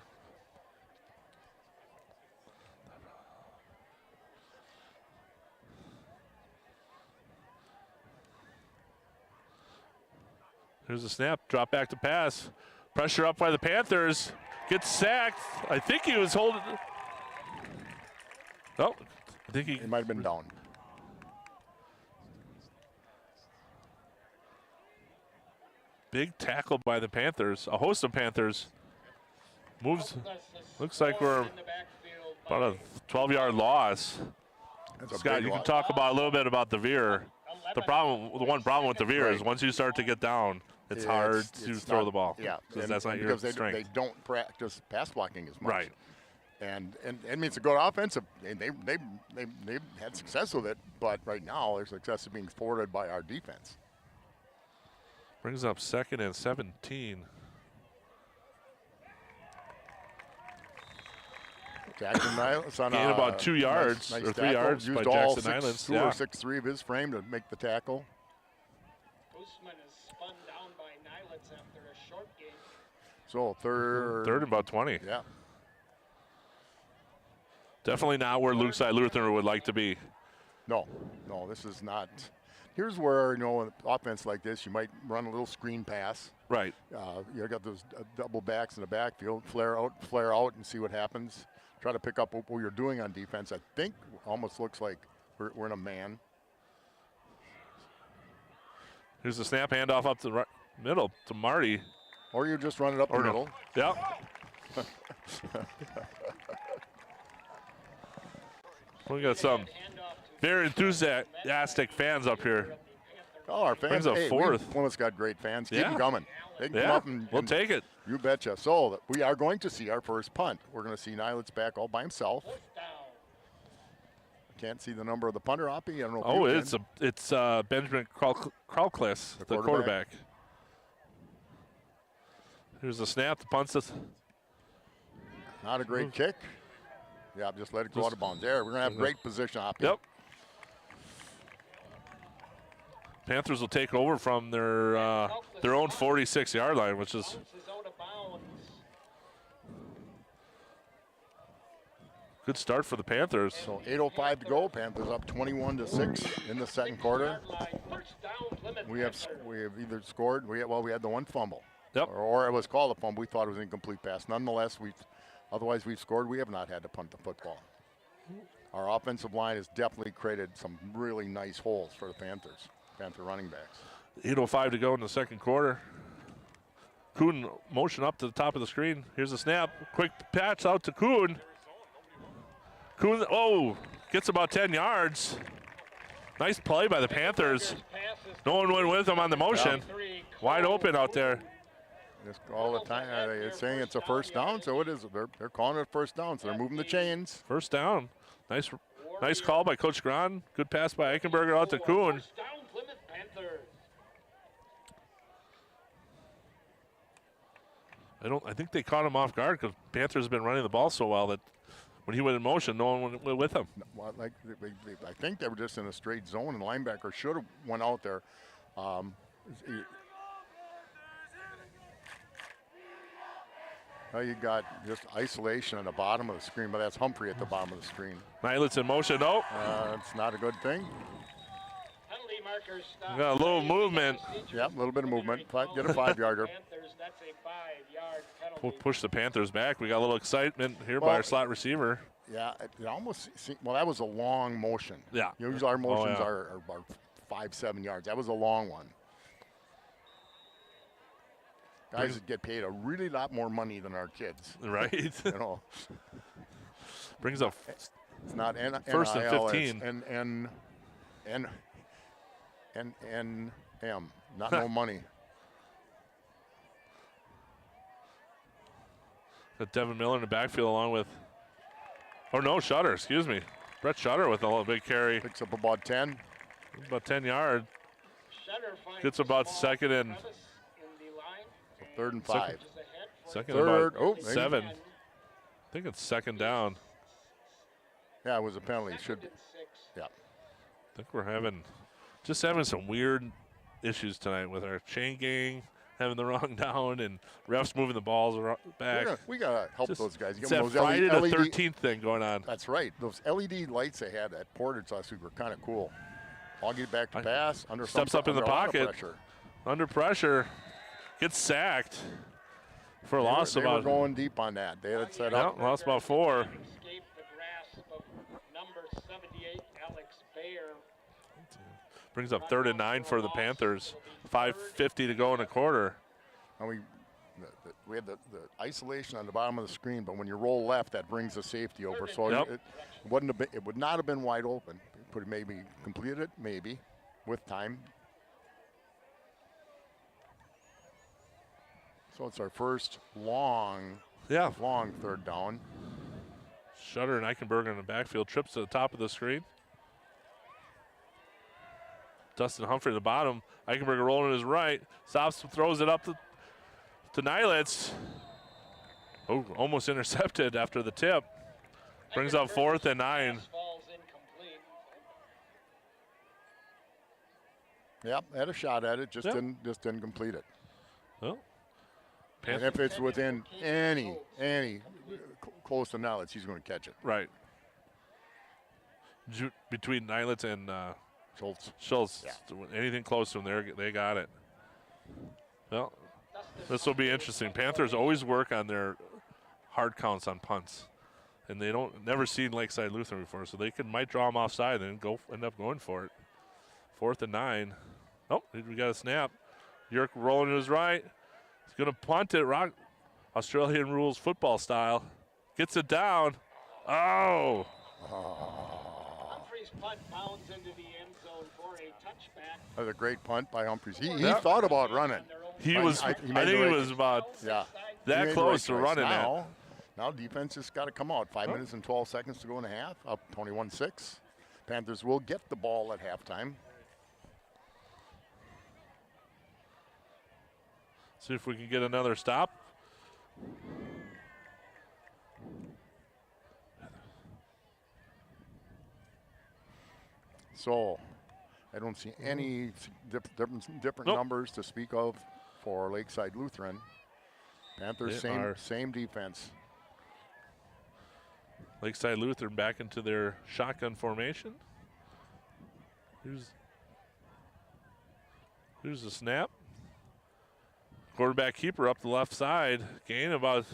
Here's a snap, drop back to pass. Pressure up by the Panthers. Gets sacked. I think he was holding. Oh, I think he might have been down. Big tackle by the Panthers. A host of Panthers. Moves. Looks like we're about a 12-yard loss. Scott, you can talk about a little bit about the veer. The one problem with the veer is once you start to get down, it's hard to throw the ball. Yeah, because that's not your strength. They don't practice pass blocking as much. Right. And I mean, it's a good offensive. They've had success with it, but right now their success is being thwarted by our defense. Brings up 2nd and 17. Jackson Nylands on gain about 2 yards nice or 3 tackle. yards Used by all Jackson Nylands. 2 or 6'3" of his frame to make the tackle. Guzman is spun down by Nylands after a short game. So third and about 20. Yeah. Definitely not where Lakeside Lutheran would like to be. No, this is not. Here's where, an offense like this, you might run a little screen pass. Right. You got those double backs in the backfield, flare out, and see what happens. Try to pick up what you're doing on defense. I think almost looks like we're in a man. Here's the snap, handoff up to the middle to Marty. Or you just run it up the middle. Yep. We got some very enthusiastic fans up here. Oh, our fans. Brings up 4th. Plymouth's got great fans. Keep them coming. They can come up and we'll take it. You betcha. So we are going to see our first punt. We're going to see Nylands back all by himself. Can't see the number of the punter, Oppie. I don't know. Oh, it's Benjamin Kralklis, the quarterback. Here's the snap. The punt's not a great kick. Yeah, just let it go out of bounds. There, we're going to have great position, Oppie. Yep. Panthers will take over from their own 46-yard line, which is good start for the Panthers. So 8:05 to go. Panthers up 21-6 in the second quarter. We have either scored. We had the one fumble. Yep. Or it was called a fumble. We thought it was an incomplete pass. Nonetheless, otherwise we've scored. We have not had to punt the football. Our offensive line has definitely created some really nice holes for the Panthers. Panther running backs. 8:05 to go in the second quarter. Kuhn motion up to the top of the screen. Here's a snap. Quick patch out to Kuhn. Kuhn, gets about 10 yards. Nice play by the Panthers. No one went with him on the motion. Wide open out there. Just all the time. They're saying it's a first down, so it is. They're calling it a first down, so they're moving the chains. First down. Nice call by Coach Gran. Good pass by Eichenberger out to Kuhn. I think they caught him off guard because Panthers have been running the ball so well that when he went in motion, no one went with him. Well, I think they were just in a straight zone, and the linebacker should have went out there. Now you got just isolation on the bottom of the screen, but that's Humphrey at the bottom of the screen. Nylands in motion. Nope. It's not a good thing. We got a little movement. Yeah, a little bit of movement. Get a 5-yarder. We'll push the Panthers back. We got a little excitement here by our slot receiver. Yeah, it almost seemed, that was a long motion. Yeah. Usually our motions are 5-7 yards. That was a long one. Guys get paid a really lot more money than our kids. Right. Brings up it's not first and NIL, 15. N-M, not no money. Got Devin Miller in the backfield along with Oh, no, Shutter, excuse me. Brett Shutter with a little big carry. Picks up about 10. About 10 yards. Shutter finds Gets a about small second and crevice in the line, Third and 5. just ahead for second Third. about Oh, maybe. 7. I think it's second down. Yeah, it was a penalty. Should be. 2nd and 6. Yeah. I think we're having some weird issues tonight with our chain gang having the wrong down and refs moving the balls back. We gotta help Just- those guys. It's Give them that those Friday the LED 13th thing going on. That's right. Those LED lights they had at Portage last week were kind of cool. I'll get back to pass. Under Steps some, up in the under a lot of pocket. pressure. Under pressure, gets sacked for a They loss were about. going deep on that. They had it set up. Yeah, lost about 4. Escaped the grasp of number 78, Alex Bayer. Brings up 3rd and 9 for the Panthers. 5:50 to go in a quarter. And we had the isolation on the bottom of the screen, but when you roll left, that brings the safety over. So Yep. it wouldn't have been. It would not have been wide open. Could have maybe completed it, maybe, with time. So it's our first long Yeah, third down. Shutter and Eichenberg in the backfield. Trips to the top of the screen. Dustin Humphrey at the bottom. Eichenberg rolling to his right. Stops, throws it up to Nylitz. Oh, almost intercepted after the tip. Brings up 4th and 9. Falls incomplete. Yep, had a shot at it, just Yep. didn't complete it. Well, And if it's within any close to Nylitz, he's going to catch it. right. Between Nylitz and Schultz, anything close to them, they got it. Well, this will be interesting. Panthers always work on their hard counts on punts, and they never seen Lakeside Lutheran before, so they might draw them offside and end up going for it. 4th and 9. Oh, we got a snap. Yerk rolling to his right. He's going to punt it, Australian rules football style. Gets it down. Oh. Humphrey's punt bounds into the end zone for a touchback. That was a great punt by Humphreys. He Yeah. thought about running. He Right, was, I- I he think made the he right- was about Yeah. that He made the close right to choice. running that. Now defense has got to come out. 5 minutes and 12 seconds to go in a half. Up 21-6. Panthers will get the ball at halftime. See if we can get another stop. So I don't see any different Nope. numbers to speak of for Lakeside Lutheran. Panthers, They are- same defense. Lakeside Lutheran back into their shotgun formation. Here's the snap. Quarterback keeper up the left side. Gain about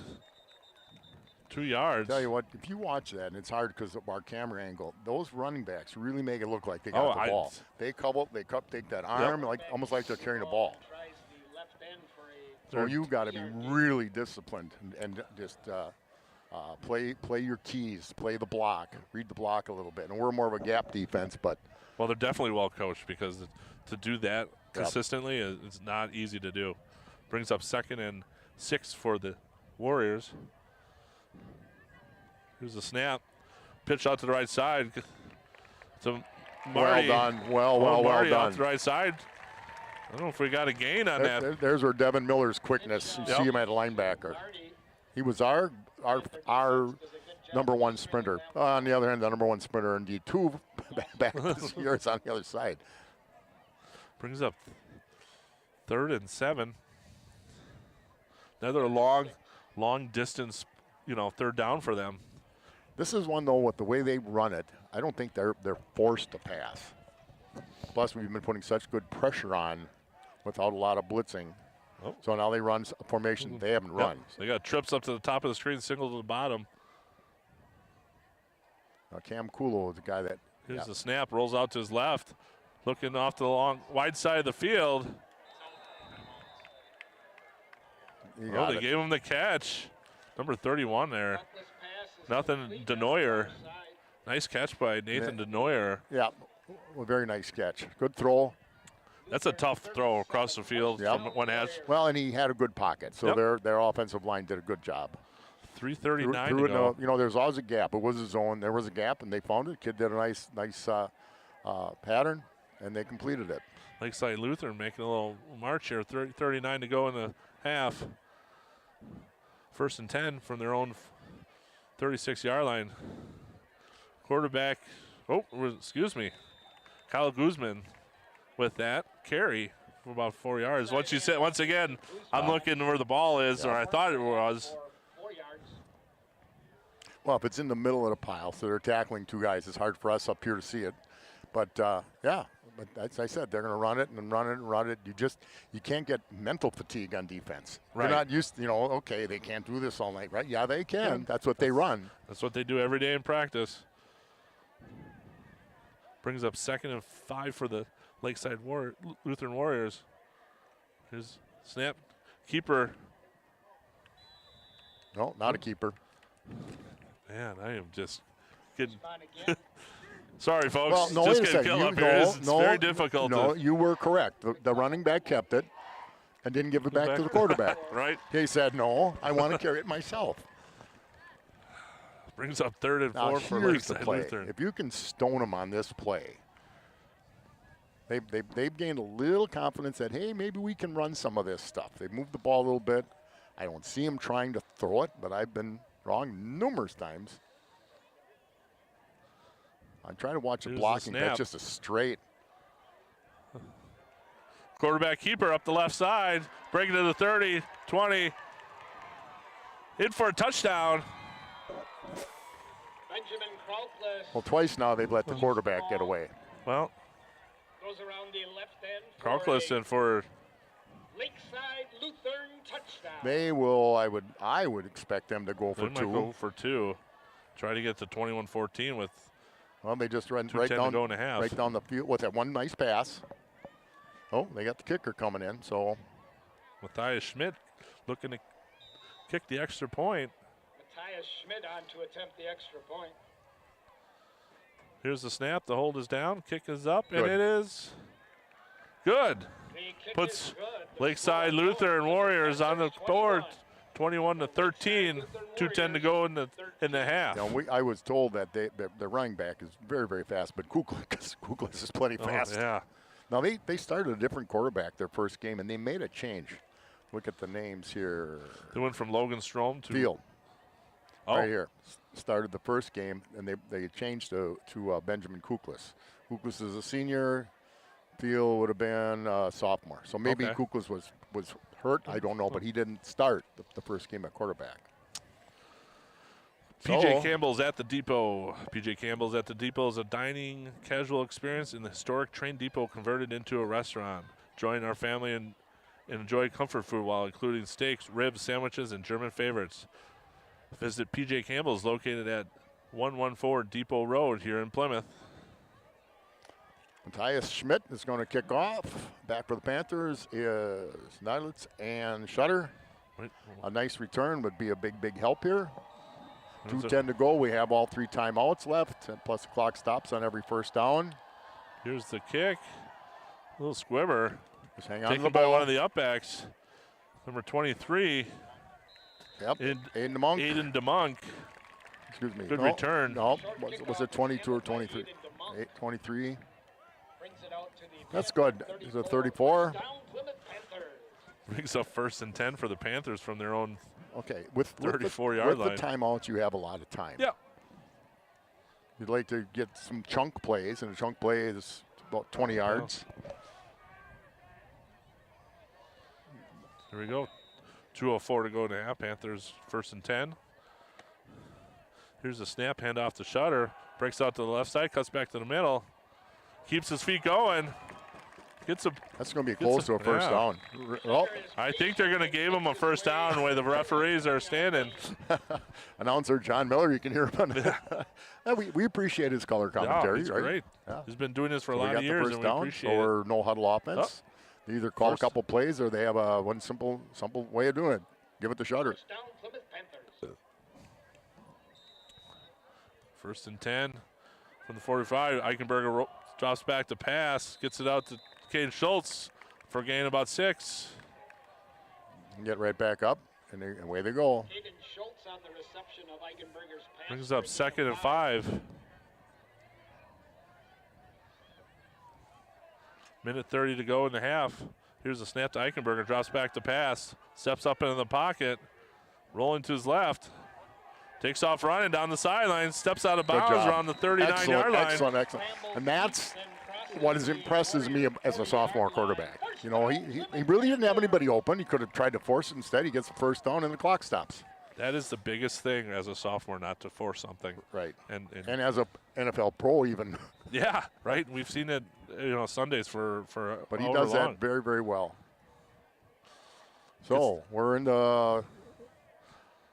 2 yards. Tell you what, if you watch that, and it's hard because of our camera angle, those running backs really make it look like they got the ball. They take that arm, almost like they're carrying the ball. Tries the left end for a So you got to be really disciplined and just play your keys, play the block, read the block a little bit. And we're more of a gap defense, but Well, they're definitely well coached because to do that consistently is not easy to do. Brings up 2nd and 6 for the Warriors. Here's the snap. Pitch out to the right side. To Marty. well done. Well Marty out done. to the right side. I don't know if we got a gain on that. There's where Devin Miller's quickness. You see him at linebacker. Marty. He was our number one sprinter. On the other hand, the number one sprinter indeed. 2 back this year is on the other side. Brings up 3rd and 7. Another long distance, 3rd down for them. This is one, though, with the way they run it, I don't think they're forced to pass. Plus, we've been putting such good pressure on without a lot of blitzing. Oh. So now they run a formation they haven't run. Yep. They got trips up to the top of the screen, single to the bottom. Now, Cam Kulo is the guy that. Here's the snap, rolls out to his left, looking off to the long wide side of the field. They gave him the catch. Number 31 there. This pass is Nothing, complete. Denoyer. Offside. Nice catch by Nathan Denoyer. Yeah, well, very nice catch. Good throw. That's a tough throw across the field Yep. from one edge. Well, and he had a good pocket, so Yep. their offensive line did a good job. 3:39 threw to it go. you know, there's always a gap. It was a zone. There was a gap, and they found it. Kid did a nice pattern, and they completed it. Lakeside Lutheran making a little march here. 39 to go in the half. 1st and 10 from their own 36-yard line. Quarterback, excuse me, Kyle Guzman with that carry for about 4 yards. Once again, I'm looking where the ball is, or I thought it was. Well, if it's in the middle of the pile, so they're tackling two guys, it's hard for us up here to see it. But, yeah, but as I said, they're going to run it and run it and run it. You can't get mental fatigue on defense. Right. You're not used to, okay, they can't do this all night, right? Yeah, they can. That's what they run. That's what they do every day in practice. Brings up 2nd and 5 for the Lakeside Lutheran Warriors. Here's snap. Keeper. No, not a keeper. Man, I am just getting. Sorry, folks. Well, no, just wait a getting second. killed up here. It's very difficult. No, you were correct. The running back kept it and didn't give it back to the quarterback. Right. He said, no, I want to carry it myself. Brings up 3rd and 4 for here's the Lakeside play. Lutheran. If you can stone them on this play, they've gained a little confidence that, hey, maybe we can run some of this stuff. They've moved the ball a little bit. I don't see them trying to throw it, but I've been wrong numerous times. I'm trying to watch a blocking. That's just a straight. Quarterback keeper up the left side, breaking to the 30, 20. In for a touchdown. Benjamin Krautlis Well, twice now they've let the quarterback get away. Well, goes around the left end. Krautlis in for Lakeside Lutheran touchdown. They will. I would expect them to go for they might two. go for 2. Try to get to 21-14 with. Well, they just run 2:10 right to down, go in a half. right down the field with that one nice pass. Oh, they got the kicker coming in. So Matthias Schmidt looking to kick the extra point. Matthias Schmidt on to attempt the extra point. Here's the snap. The hold is down. Kick is up, Good. and it is good. The kick Puts is good. The Lakeside score Lutheran goes Warriors on the 21. board. 21-13. 2:10 to go in the half. I was told that the running back is very, very fast, but Kuklis is plenty fast. Oh, yeah. Now they started a different quarterback their first game, and they made a change. Look at the names here. They went from Logan Strom to Field. Oh. Right here. Started the first game, and they changed to Benjamin Kuklis. Kuklis is a senior. Field would have been a sophomore. So maybe Okay. Kuklis was hurt. I don't know, but he didn't start the first game at quarterback. PJ Campbell's at the Depot. PJ Campbell's at the Depot is a dining casual experience in the historic train depot converted into a restaurant. Join our family and enjoy comfort food while including steaks, ribs, sandwiches, and German favorites. Visit PJ Campbell's located at 114 Depot Road here in Plymouth. Matthias Schmidt is going to kick off. Back for the Panthers is Nidlitz and Shutter. A nice return would be a big help here. 2:10 to go. We have all 3 timeouts left, and plus the clock stops on every first down. Here's the kick. A little squibber. Just hang on to the Taken by ball. one of the upbacks. Number 23. Yep. Aiden DeMonk. Aiden DeMonk. Excuse me. Good No, return. No, was it 22 or 23? 23. Brings it out to the That's good. Is it 34? down Plymouth Panthers. Brings up 1st and 10 for the Panthers from their own. Okay. With 34-yard line. the timeouts, you have a lot of time. Yeah. You'd like to get some chunk plays, and a chunk play is about 20 yards. Here we go. 2:04 to go in the half. Panthers 1st and 10. Here's a snap, hand off to Shutter. Breaks out to the left side, cuts back to the middle. Keeps his feet going. Gets a. That's going to be close to a first down. Oh, I think they're going to give him a first down the way the referees are standing. announcer John Miller, you can hear him. We appreciate his color commentary. He's right? great. Yeah. He's been doing this for a So we lot got of the years, first and we down, appreciate it. or no huddle offense. They either call First. a couple plays, or they have a one simple way of doing it. Give it to Shutter. First down Plymouth Panthers. 1st and 10 from the 45. Eichenberger drops back to pass, gets it out to Caden Schultz for a gain about 6. Get right back up, and away they go. Caden Schultz on the reception of Eichenberger's pass. Brings up 2nd and 5. Minute 30 to go in the half. Here's a snap to Eichenberger, drops back to pass, steps up into the pocket, rolling to his left, takes off running down the sideline, steps out of bounds around the 39-yard line. Excellent. And that's what impresses me as a sophomore quarterback. You know, he really didn't have anybody open. He could have tried to force it. Instead, he gets the first down and the clock stops. That is the biggest thing as a sophomore, not to force something. Right. And as a NFL pro even. Yeah, right. We've seen it, Sundays for But he however does long. that very, very well. So we're in the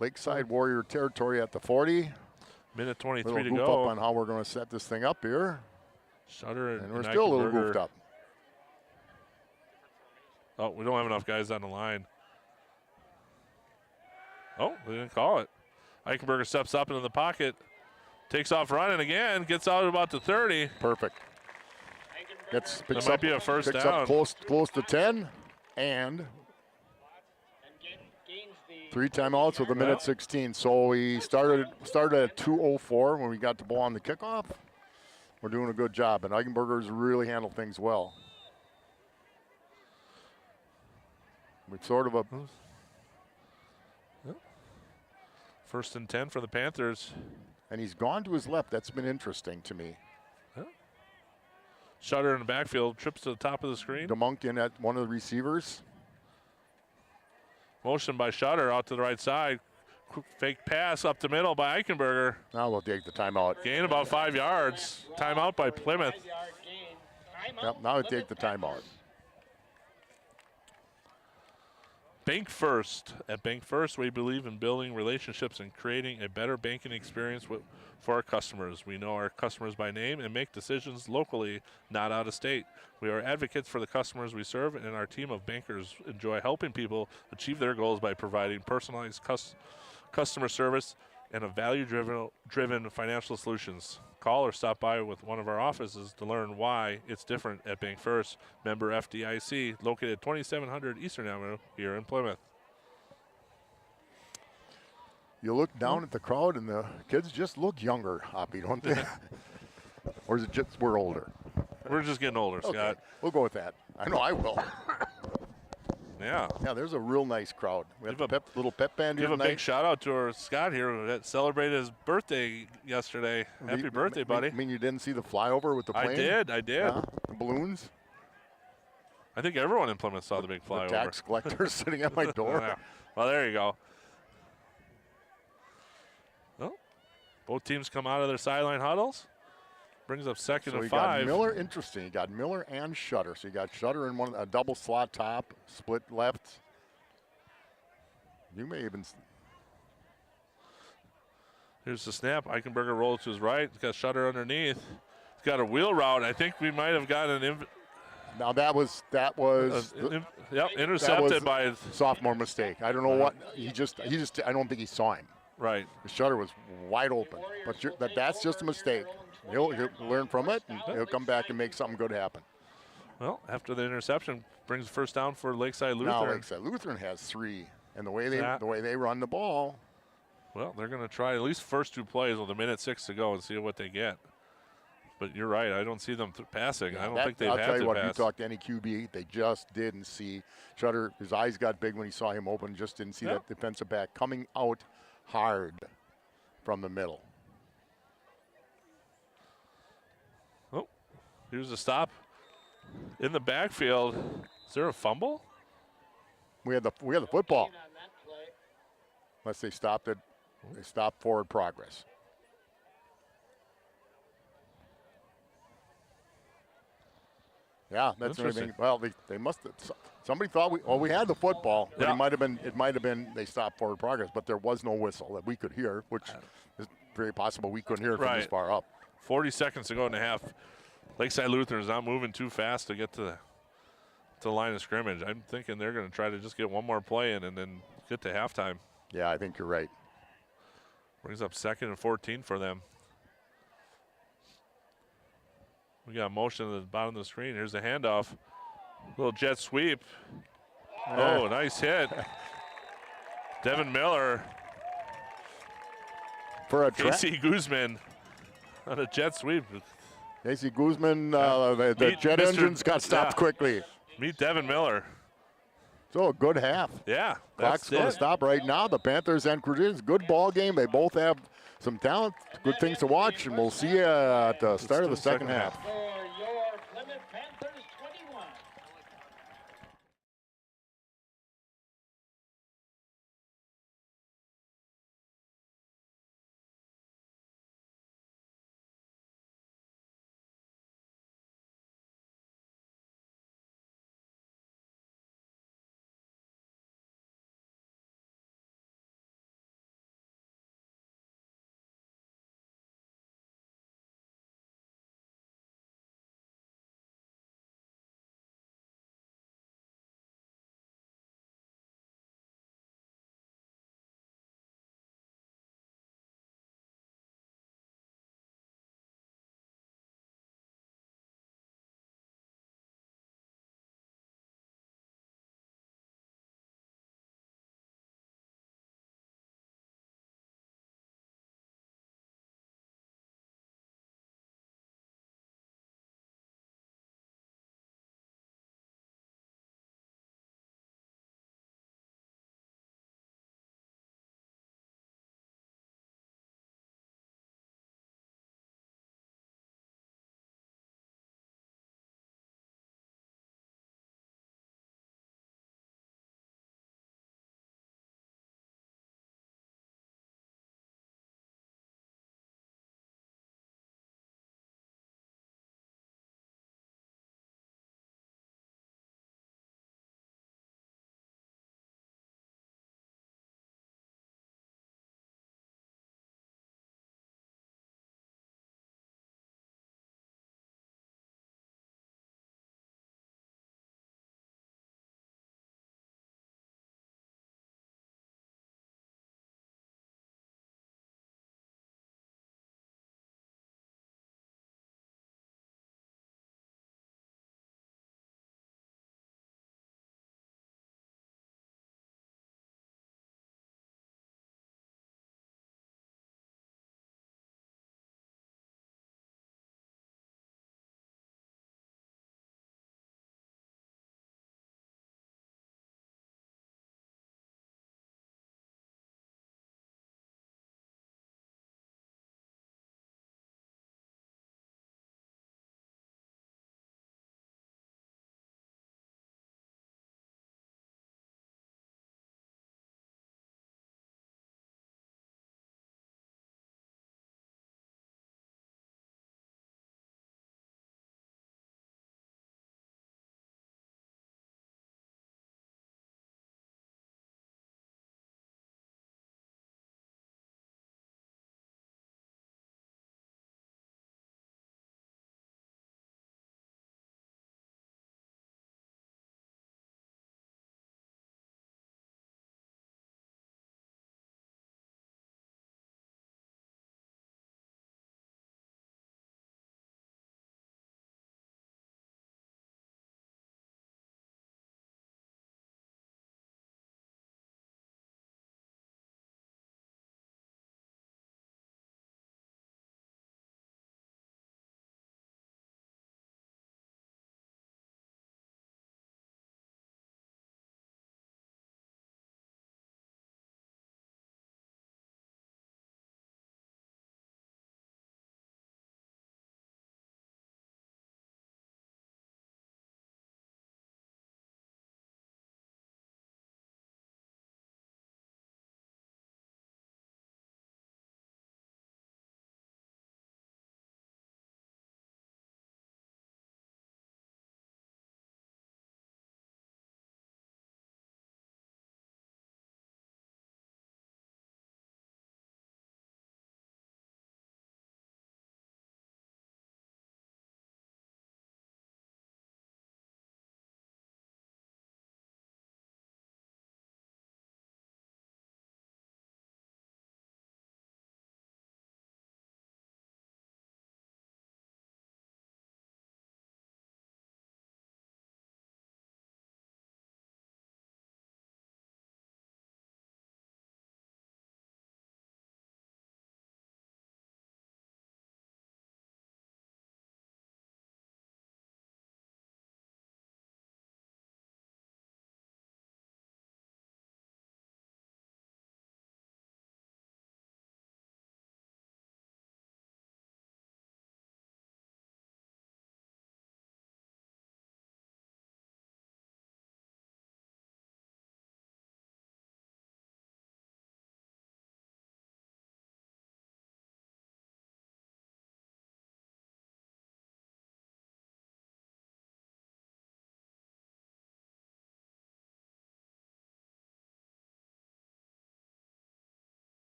Lakeside Warrior territory at the 40. Minute 23 Little to goof go. up on how we're going to set this thing up here. Shutter And we're still a little Eichenberger. goofed up. Oh, we don't have enough guys on the line. Oh, they didn't call it. Eichenberger steps up into the pocket, takes off running again, gets out about the 30. Perfect. That might be a first picks down. up close to 10, and 3 timeouts with a minute 16. So we started at 2:04 when we got the ball on the kickoff. We're doing a good job, and Eichenberger's really handled things well. With sort of a 1st and 10 for the Panthers. and he's gone to his left. That's been interesting to me. Shutter in the backfield, trips to the top of the screen. DeMunk in at one of the receivers. Motion by Shutter out to the right side. Quick fake pass up the middle by Eichenberger. Now we'll take the timeout. Gain about 5 yards. Timeout by Plymouth. Yep, now we take the timeout. Bank First. At Bank First, we believe in building relationships and creating a better banking experience for our customers. We know our customers by name and make decisions locally, not out of state. We are advocates for the customers we serve, and our team of bankers enjoy helping people achieve their goals by providing personalized customer service and a value-driven financial solutions. Call or stop by with one of our offices to learn why it's different at Bank First. Member FDIC, located at 2700 Eastern Avenue here in Plymouth. You look down at the crowd, and the kids just look younger, Hoppy, don't they? Or is it just we're older? We're just getting older, Okay, Scott. we'll go with that. I know I will. Yeah. Yeah, there's a real nice crowd. We have Give a little pep band here Give a tonight. big shout out to our Scott here that celebrated his birthday yesterday. Happy birthday, buddy. I mean, you didn't see the flyover with the plane? I did. Yeah, the balloons? I think everyone in Plymouth saw the big flyover. The tax collector sitting at my door. Yeah. Well, there you go. Well, both teams come out of their sideline huddles. Brings up 2nd So and you 5. got Miller, interesting. You got Miller and Shutter. So you got Shutter in a double slot top, split left. You may even. Here's the snap. Eichenberger rolls to his right. He's got Shutter underneath. He's got a wheel route. I think we might have got an Now that was intercepted by sophomore mistake. I don't know what he just. I don't think he saw him. right. The Shutter was wide open, but that's just a mistake. He'll learn from it, and he'll come back and make something good happen. Well, after the interception, brings first down for Lakeside Lutheran. Now Lakeside Lutheran has 3, and the way they run the ball. Well, they're going to try at least first 2 plays with a minute 6 to go and see what they get. But you're right. I don't see them passing. I don't think they've I'll had tell you to what, pass. you talk to any QB, they just didn't see. Shutter, his eyes got big when he saw him open, just didn't see that defensive back coming out hard from the middle. Oh, here's a stop in the backfield. Is there a fumble? We had the football. Unless they stopped it, they stopped forward progress. Yeah, that's everything. Well, they must have. Somebody thought we had the football. But it might have been they stopped forward progress, but there was no whistle that we could hear, which is very possible we couldn't hear it from this far up. 40 seconds to go in the half. Lakeside Lutheran is not moving too fast to get to the line of scrimmage. I'm thinking they're going to try to just get one more play in and then get to halftime. Yeah, I think you're right. Brings up 2nd and 14 for them. We got motion at the bottom of the screen. Here's the handoff. Little jet sweep. Oh, nice hit. Devin Miller for a Casey Guzman on a jet sweep. Casey Guzman, the jet engines got stopped quickly. Meet Devin Miller. So a good half. Yeah, Clock's going to stop right now. The Panthers and Crusaders, good ball game. They both have some talent, good things to watch, and we'll see you at the start of the second half. For your Plymouth Panthers, 21.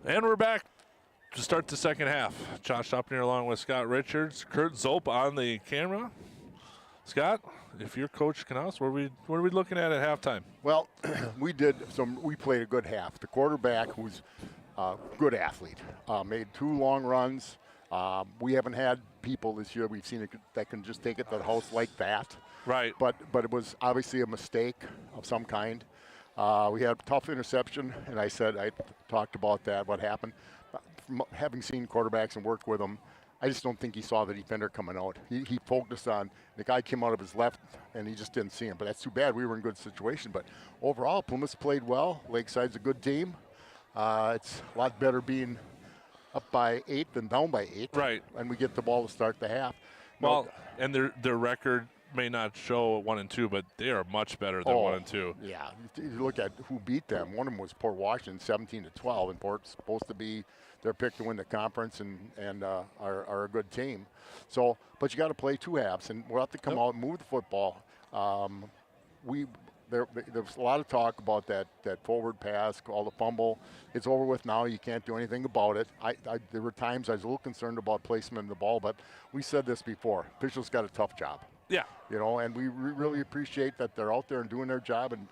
And we're back to start the second half. Josh Upner along with Scott Richards, Kurt Zope on the camera. Scott, if you're Coach Knaus, what are we looking at halftime? Well, we played a good half. The quarterback, who's a good athlete, made 2 long runs. We haven't had people this year we've seen that can just take it to the house like that. Right. But it was obviously a mistake of some kind. We had a tough interception, and I talked about that, what happened. From having seen quarterbacks and worked with them, I just don't think he saw the defender coming out. He focused on the guy came out of his left, and he just didn't see him. But that's too bad. We were in good situation. But overall, Plymouth played well. Lakeside's a good team. It's a lot better being up by 8 than down by 8. Right. And we get the ball to start the half. Well, and their record may not show 1 and 2, but they are much better than 1 and 2. Yeah. You look at who beat them. One of them was Port Washington, 17-12, and Port's supposed to be their pick to win the conference and are a good team. So, but you got to play 2 halves, and we'll have to come out and move the football. There was a lot of talk about that forward pass, all the fumble. It's over with now. You can't do anything about it. There were times I was a little concerned about placement of the ball, but we said this before. Officials got a tough job. Yeah. And we really appreciate that they're out there and doing their job. And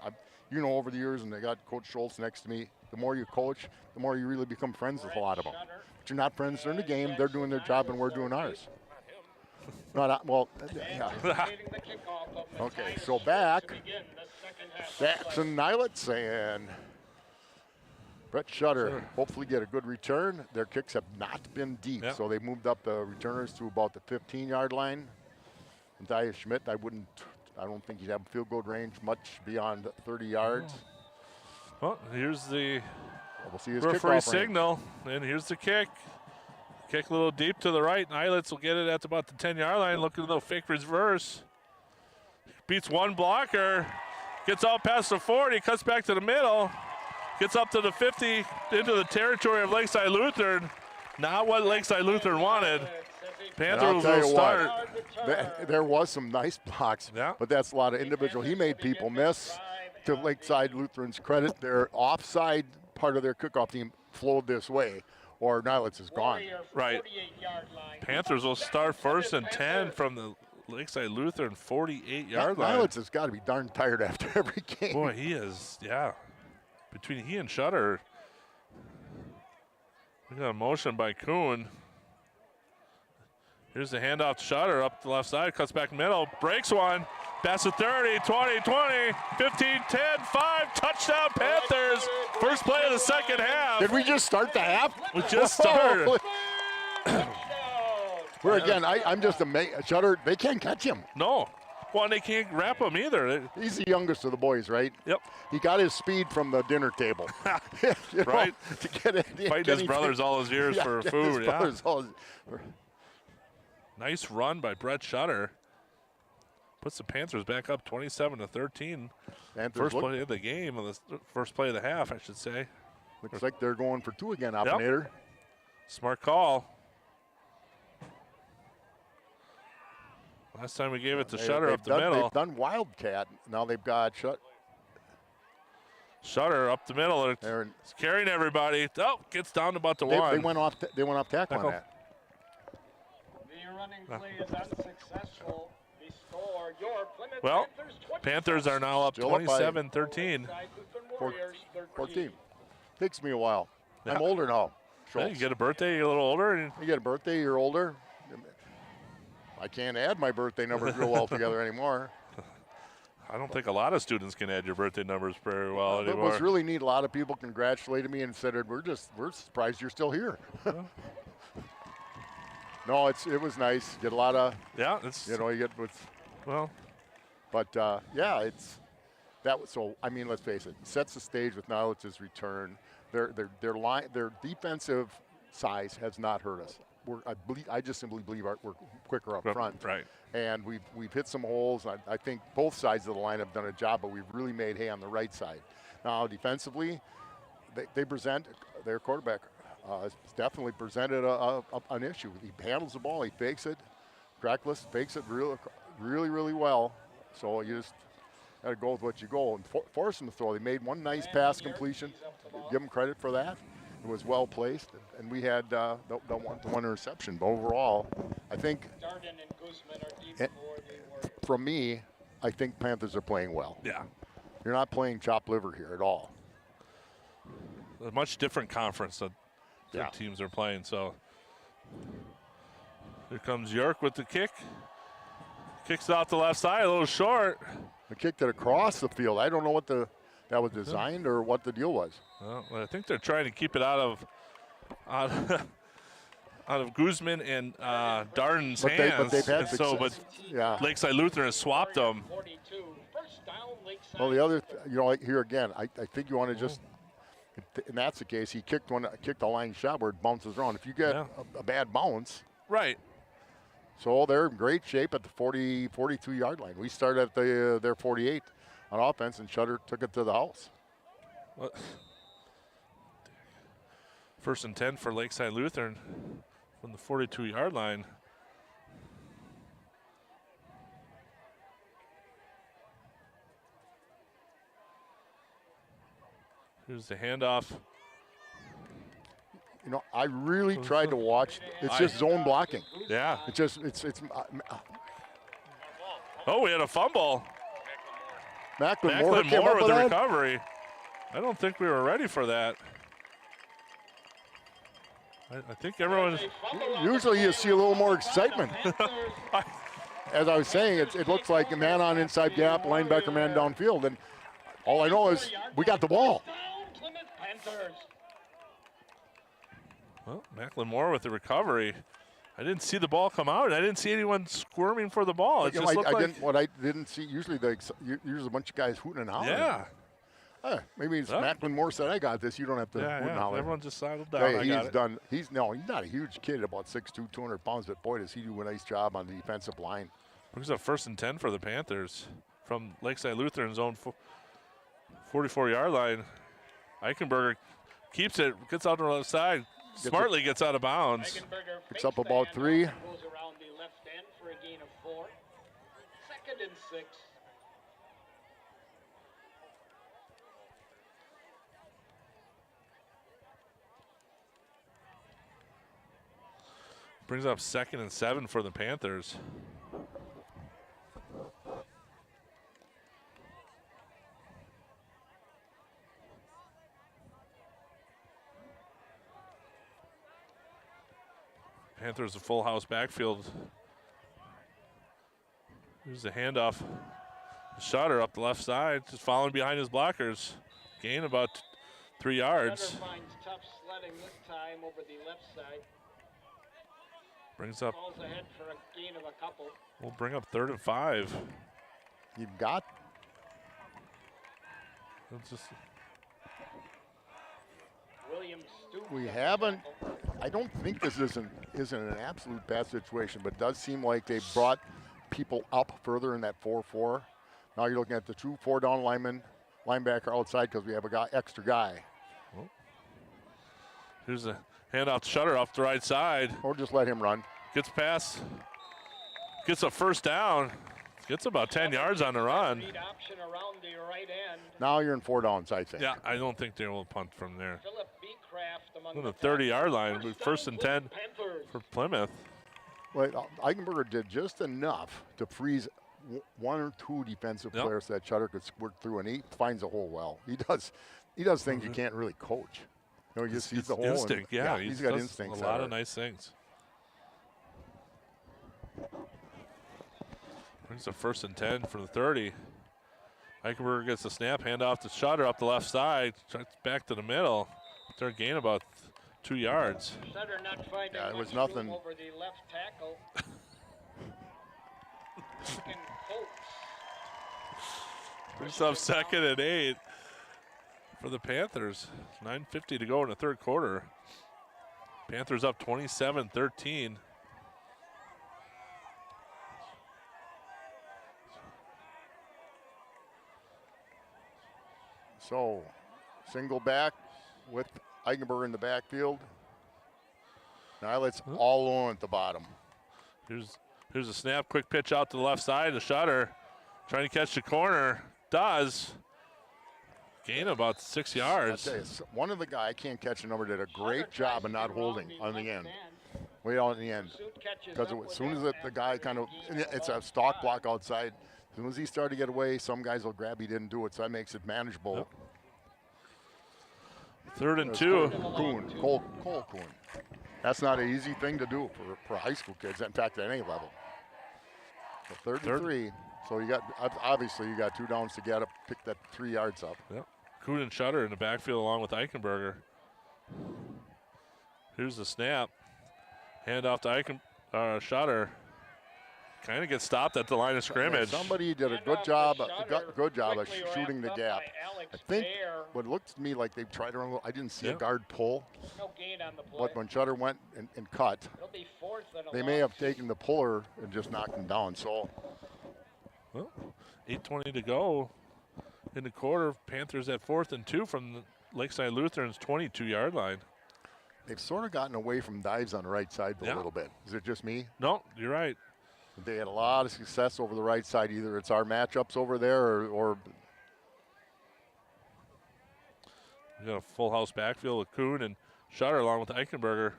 over the years, and they got Coach Schultz next to me, the more you coach, the more you really become friends with a lot of them. But you're not friends during the game. They're doing their job, and we're doing ours. Yeah. Okay, so back, Jackson Nilitz and Brett Shutter hopefully get a good return. Their kicks have not been deep, so they moved up the returners to about the 15-yard line. And Daya Schmidt, I don't think he'd have field goal range much beyond 30 yards. Well, here's the we'll see his referee signal, and here's the kick. Kick a little deep to the right. Nilitz will get it at about the 10-yard line. Look at a little fake reverse. Beats one blocker. Gets out past the 40, cuts back to the middle. Gets up to the 50, into the territory of Lakeside Lutheran. Not what Lakeside Lutheran wanted. Panthers will start. There was some nice blocks, but that's a lot of individual. He made people miss. To Lakeside Lutheran's credit, their offside part of their kickoff team flowed this way, or Nilitz is gone. Right. Panthers will start 1st and 10 from the Lakeside Lutheran 48-yard line. Nilitz has got to be darn tired after every game. Boy, he is, yeah. Between he and Shutter, we got a motion by Kuhn. Here's the handoff to Shutter up the left side, cuts back middle, breaks one. Pass to 30, 20, 20, 15, 10, 5, touchdown Panthers. First play of the second half. Did we just start the half? We just started. Where again, I'm just amazed. Shutter, they can't catch him. No. Well, and they can't wrap him either. He's the youngest of the boys, right? Yep. He got his speed from the dinner table. Right. To get it. Fighting his brothers all his years for food. Nice run by Brett Shutter. Puts the Panthers back up 27-13. First play of the game, first play of the half, I should say. Looks like they're going for 2 again, Opinator. Smart call. Last time we gave it to Shutter up the middle. They've done Wildcat. Now they've got Shutter up the middle. It's carrying everybody. Oh, gets down to about the 1. They went off tackle on that. The running play is unsuccessful. Well, Panthers are now up 27-13. 14. Takes me a while. Yeah. I'm older now. Yeah, you get a birthday, you're a little older. You get a birthday, you're older. I can't add my birthday numbers real well together anymore. I don't think a lot of students can add your birthday numbers very well anymore. It was really neat. A lot of people congratulated me and said, we're surprised you're still here. No, it was nice. Get a lot of, you get with. Well, but let's face it. Sets the stage with Nilitz's return. Their defensive size has not hurt us. I just simply believe we're quicker up front. Right. And we've hit some holes. I think both sides of the line have done a job, but we've really made hay on the right side. Now defensively, they present their quarterback has definitely presented an issue. He handles the ball. He fakes it. Trackless fakes it really well. So you just got to go with what you go and force them to throw. They made one nice pass completion. Give them credit for that. It was well placed, and we had the one interception. But overall, I think, Darden and Guzman are deep Eh, for the Warriors. from me, I think Panthers are playing well. Yeah. You're not playing chopped liver here at all. A much different conference that Yeah. teams are playing. So here comes York with the kick. Kicks it out the left side, a little short. They kicked it across the field. I don't know what that was designed or what the deal was. Well, I think they're trying to keep it out of Guzman and Darden's hands. But they've had And so, success. Yeah. Lakeside Lutheran has swapped them. 42. First down, Lakeside. Well, the other, like here again, I think you want to just, and that's the case. He kicked a line shot where it bounces around. If you get Yeah. a bad bounce, Right. so they're in great shape at the 42-yard line. We started at their 48 on offense, and Shutter took it to the house. What? First and 10 for Lakeside Lutheran from the 42-yard line. Here's the handoff. You know, I really tried to watch. It's just zone blocking. Yeah. It's Oh, we had a fumble. Macklin Macklin came Moore up with with the that. recovery. I don't think we were ready for that. I think everyone. Usually you see a little more excitement. As I was saying, it looks like a man on inside gap, linebacker man downfield, and all I know is we got the ball. Down, Plymouth Panthers. Well, Macklin Moore with the recovery. I didn't see the ball come out. I didn't see anyone squirming for the ball. It You know, just looked like. I didn't see, usually a bunch of guys hooting and hollering. Yeah. Maybe it's Yeah. Macklin Moore said, I got this. You don't have to hoot and Yeah. holler. Everyone just settled down. Hey, I he's got it. done. He's not a huge kid, about 6'2", 200 pounds, but boy, does he do a nice job on the defensive line. Brings up first and 10 for the Panthers from Lakeside Lutheran's own 44-yard line. Eichenberger keeps it, gets out to the left side, smartly gets out of bounds. Eichenberger Picks fakes up the about handoff 3. and goes around the left end for a gain of 4. 2nd and 6. Brings up 2nd and 7 for the Panthers. Panthers a full house backfield. Here's the handoff. Shutter up the left side, just following behind his blockers. Gain about 3 yards. Sutter finds tough sledding this time over the left side. Brings up, Falls ahead for a gain of a couple. we'll bring up 3rd and 5. You've got It's just, Williams stoops. We at haven't. tackle. I don't think this isn't an absolute bad situation, but it does seem like they brought people up further in that 4-4. Now you're looking at the true 4-down linebacker outside because we have a extra guy. here's a handoff to Shutter off the right side. Or just let him run. Gets past, gets a first down. Gets about 10 yards on the run. Read option around the right end. Now you're in 4 downs, I think. Yeah, I don't think they will punt from there. Philip Beecraft among On the tackles. 30-yard line, First first down, and 10 Panthers. for Plymouth. Well, Eichenberger did just enough to freeze one or two defensive Yep. players that Shutter could squirt through, and he finds a hole well. He does things you can't really coach. You know, he just sees It's the hole. instinct, yeah. He's got does instincts. A lot of nice things. Brings a first and 10 for the 30. Eichenberger gets the snap, handoff to Shutter up the left side, back to the middle. Third gain about 2 yards. Sutter not finding Yeah, it was much room nothing. over the left tackle. Second Colts. Brings up 2nd and 8 for the Panthers. 9:50 to go in the third quarter. Panthers up 27-13. So, single back with Eichenberger in the backfield. Now it's all on at the bottom. Here's a snap, quick pitch out to the left side. The Shutter trying to catch the corner. Does. Gain about 6 I yards. tell you, one of the guy I can't catch the number did a great job of not holding on the end, way out in the end. Because as soon as the guy kind of, it's a stalk block outside. As soon as he started to get away, some guys will grab. He didn't do it, so that makes it manageable. Yep. 3rd and 2. Cole Kuhn. That's not an easy thing to do for high school kids. In fact, at any level. So 3rd and 3. So you got, obviously you got 2 downs to get up, pick that 3 yards up. Yep. Kuhn and Shutter in the backfield along with Eichenberger. Here's the snap. Hand off to Shutter. Kind of gets stopped at the line of scrimmage. Somebody did a good job of shooting the gap. I think what looked to me like they tried to run. I didn't see a guard pull. But when Shutter went and cut, they may have taken the puller and just knocked him down. So, well, 8:20 to go in the quarter. Panthers at 4th and 2 from the Lakeside Lutheran's 22-yard line. They've sort of gotten away from dives on the right side a little bit. Is it just me? No, you're right. They had a lot of success over the right side. Either it's our matchups over there or we got a full house backfield with Kuhn and Shutter along with Eichenberger.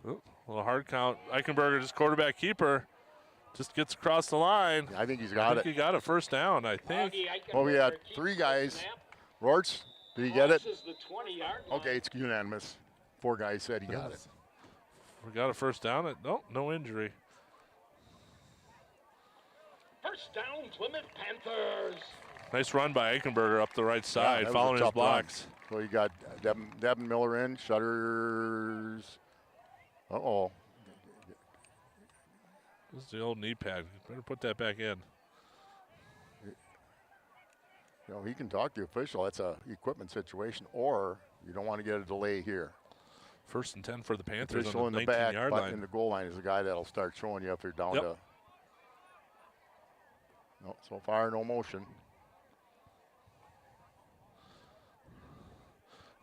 Oh, a little hard count. Eichenberger, just quarterback keeper, just gets across the line. I think he's got it. He got a first down, I think. Well, we had 3 guys. Rorts, did he get it? Okay, it's unanimous. 4 guys said he got it. We got a first down. No injury. First down, Plymouth Panthers. Nice run by Eichenberger up the right side, following his blocks. Run. So you got Devin Miller in, Shutters. Uh-oh. This is the old knee pad. Better put that back in. You know, he can talk to the official. That's a equipment situation, or you don't want to get a delay here. 1st and 10 for the Panthers Official on the in the back, 19-yard but line. in the goal line is the guy that'll start showing you if you're down to. No, so far, no motion.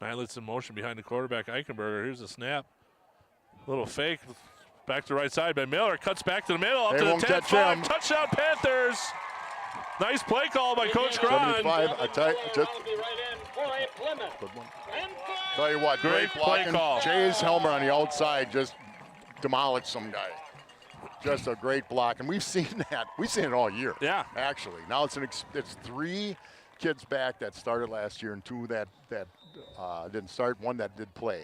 Nylitz in motion behind the quarterback, Eichenberger. Here's a snap. Little fake. Back to the right side by Miller. Cuts back to the middle. Up to the 10-5. Touchdown, Panthers. Nice play call by Coach Grahn. 75. I tell you what, great blocking. Jay's Helmer on the outside just demolished some guy. Just a great block, and we've seen that. We've seen it all year. Yeah. Actually, now it's 3 kids back that started last year, and 2 that didn't start. 1 that did play.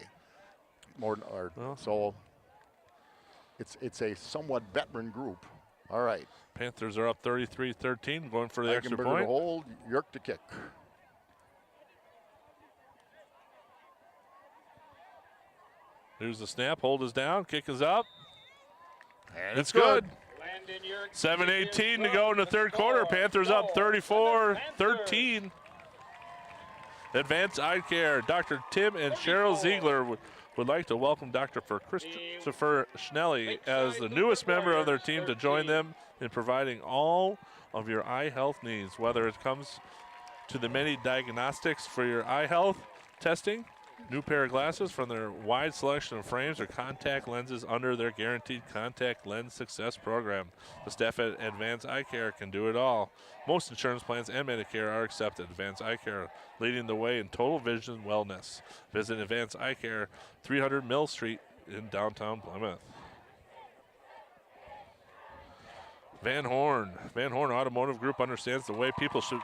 So it's a somewhat veteran group. All right. Panthers are up 33-13, going for the extra point. To hold, Yerk to kick. Here's the snap. Hold is down. Kick is up. And it's good. 7:18 to go in the 3rd quarter. Panthers up 34-13. Advanced Eye Care. Dr. Tim and Cheryl Ziegler would like to welcome Dr. Christopher Schnelly as the newest member of their team to join them in providing all of your eye health needs, whether it comes to the many diagnostics for your eye health testing, new pair of glasses from their wide selection of frames or contact lenses under their guaranteed contact lens success program. The staff at Advanced Eye Care can do it all. Most insurance plans and Medicare are accepted. Advanced Eye Care, leading the way in total vision wellness. Visit Advanced Eye Care, 300 Mill Street in downtown Plymouth. Van Horn Automotive Group understands the way people should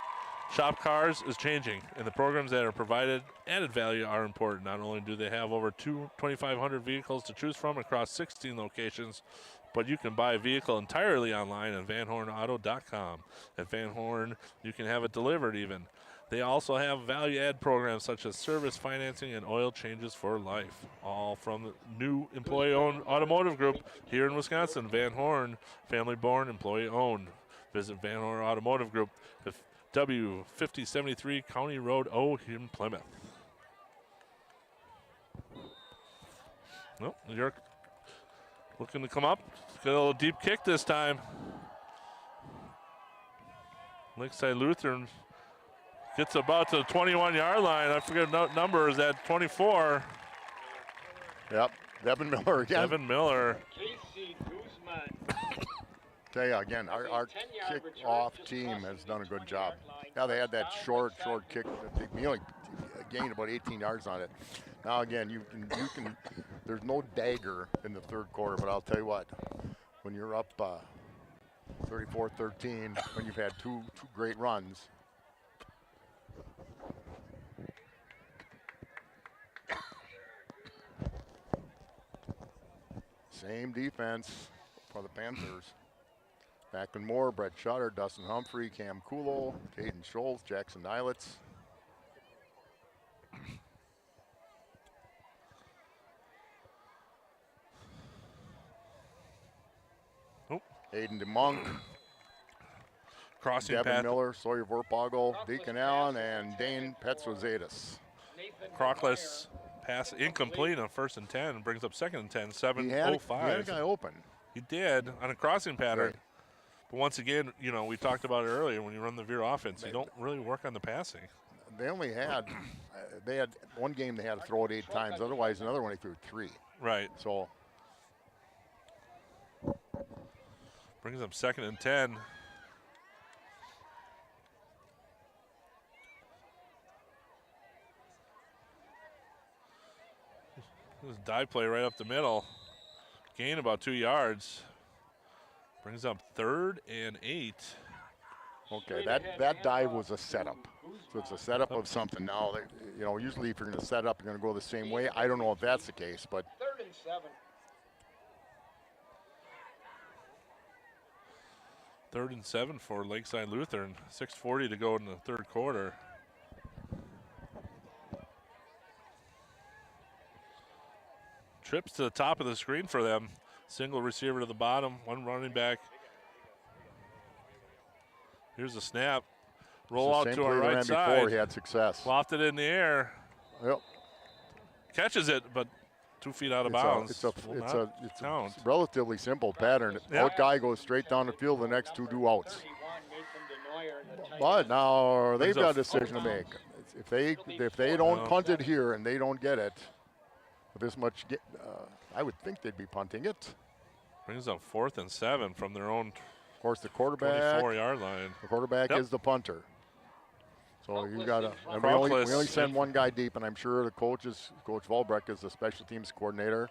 shop cars is changing, and the programs that are provided added value are important. Not only do they have over 2,500 vehicles to choose from across 16 locations, but you can buy a vehicle entirely online at vanhornauto.com. At Van Horn, you can have it delivered even. They also have value-add programs such as service financing and oil changes for life, all from the new employee-owned automotive group here in Wisconsin. Van Horn, family-born, employee-owned. Visit Van Horn Automotive Group, W5073 County Road O in Plymouth. Nope, New York looking to come up. Got a little deep kick this time. Lakeside Lutheran gets about to the 21-yard line. I forget what number is that, 24. Yep, Devin Miller again. Devin Miller. Casey Guzman. Tell you again, our kick-off team has done a good job. Now they had that short kick that they only gained about 18 yards on it. Now again, you can. There's no dagger in the third quarter, but I'll tell you what, when you're up 34-13, when you've had two great runs. Same defense for the Panthers. Macklin Moore, Brett Shutter, Dustin Humphrey, Cam Kulo, Caden Schultz, Jackson Nilitz. Aiden DeMonk, Crossing Devin path. Miller, Sawyer Vorpagel, Deacon Allen, and Dane Petrozatis. Crockless pass incomplete on 1st and 10 and brings up 2nd and 10, He had a 7:05. guy open. He did on a crossing pattern. Right. But once again, you know, we talked about it earlier, when you run the veer offense, you don't really work on the passing. They only had, they had one game they had to throw it 8 times. Otherwise, another one they threw 3. Right. So Brings up 2nd and 10. This dive play right up the middle. Gain about 2 yards. Brings up 3rd and 8. okay, that dive was a setup. So it's a setup of something. Now, you know, usually if you're going to set up, you're going to go the same way. I don't know if that's the case, but 3rd and 7. 3rd and 7 for Lakeside Lutheran. 6:40 to go in the third quarter. Trips to the top of the screen for them. Single receiver to the bottom, one running back. Here's a snap. Roll out same to play our they right ran side. before he had success. Lofted in the air. Yep. Catches it, but 2 feet out of It's bounds. a Will it's not a it's count. a relatively simple pattern. Yeah. Out guy goes straight down the field. The next 2 do outs. 31, Nathan Denoyer, the tight But end. now they've Brings got up- a decision to make. If they don't punt it here and they don't get it with this much, I would think they'd be punting it. Brings up 4th and 7 from their own Of course, the quarterback 24-yard line. Yep. is the punter. So you got to. We Crockless. only send one guy deep, and I'm sure the Coach Volbrecht is the special teams coordinator,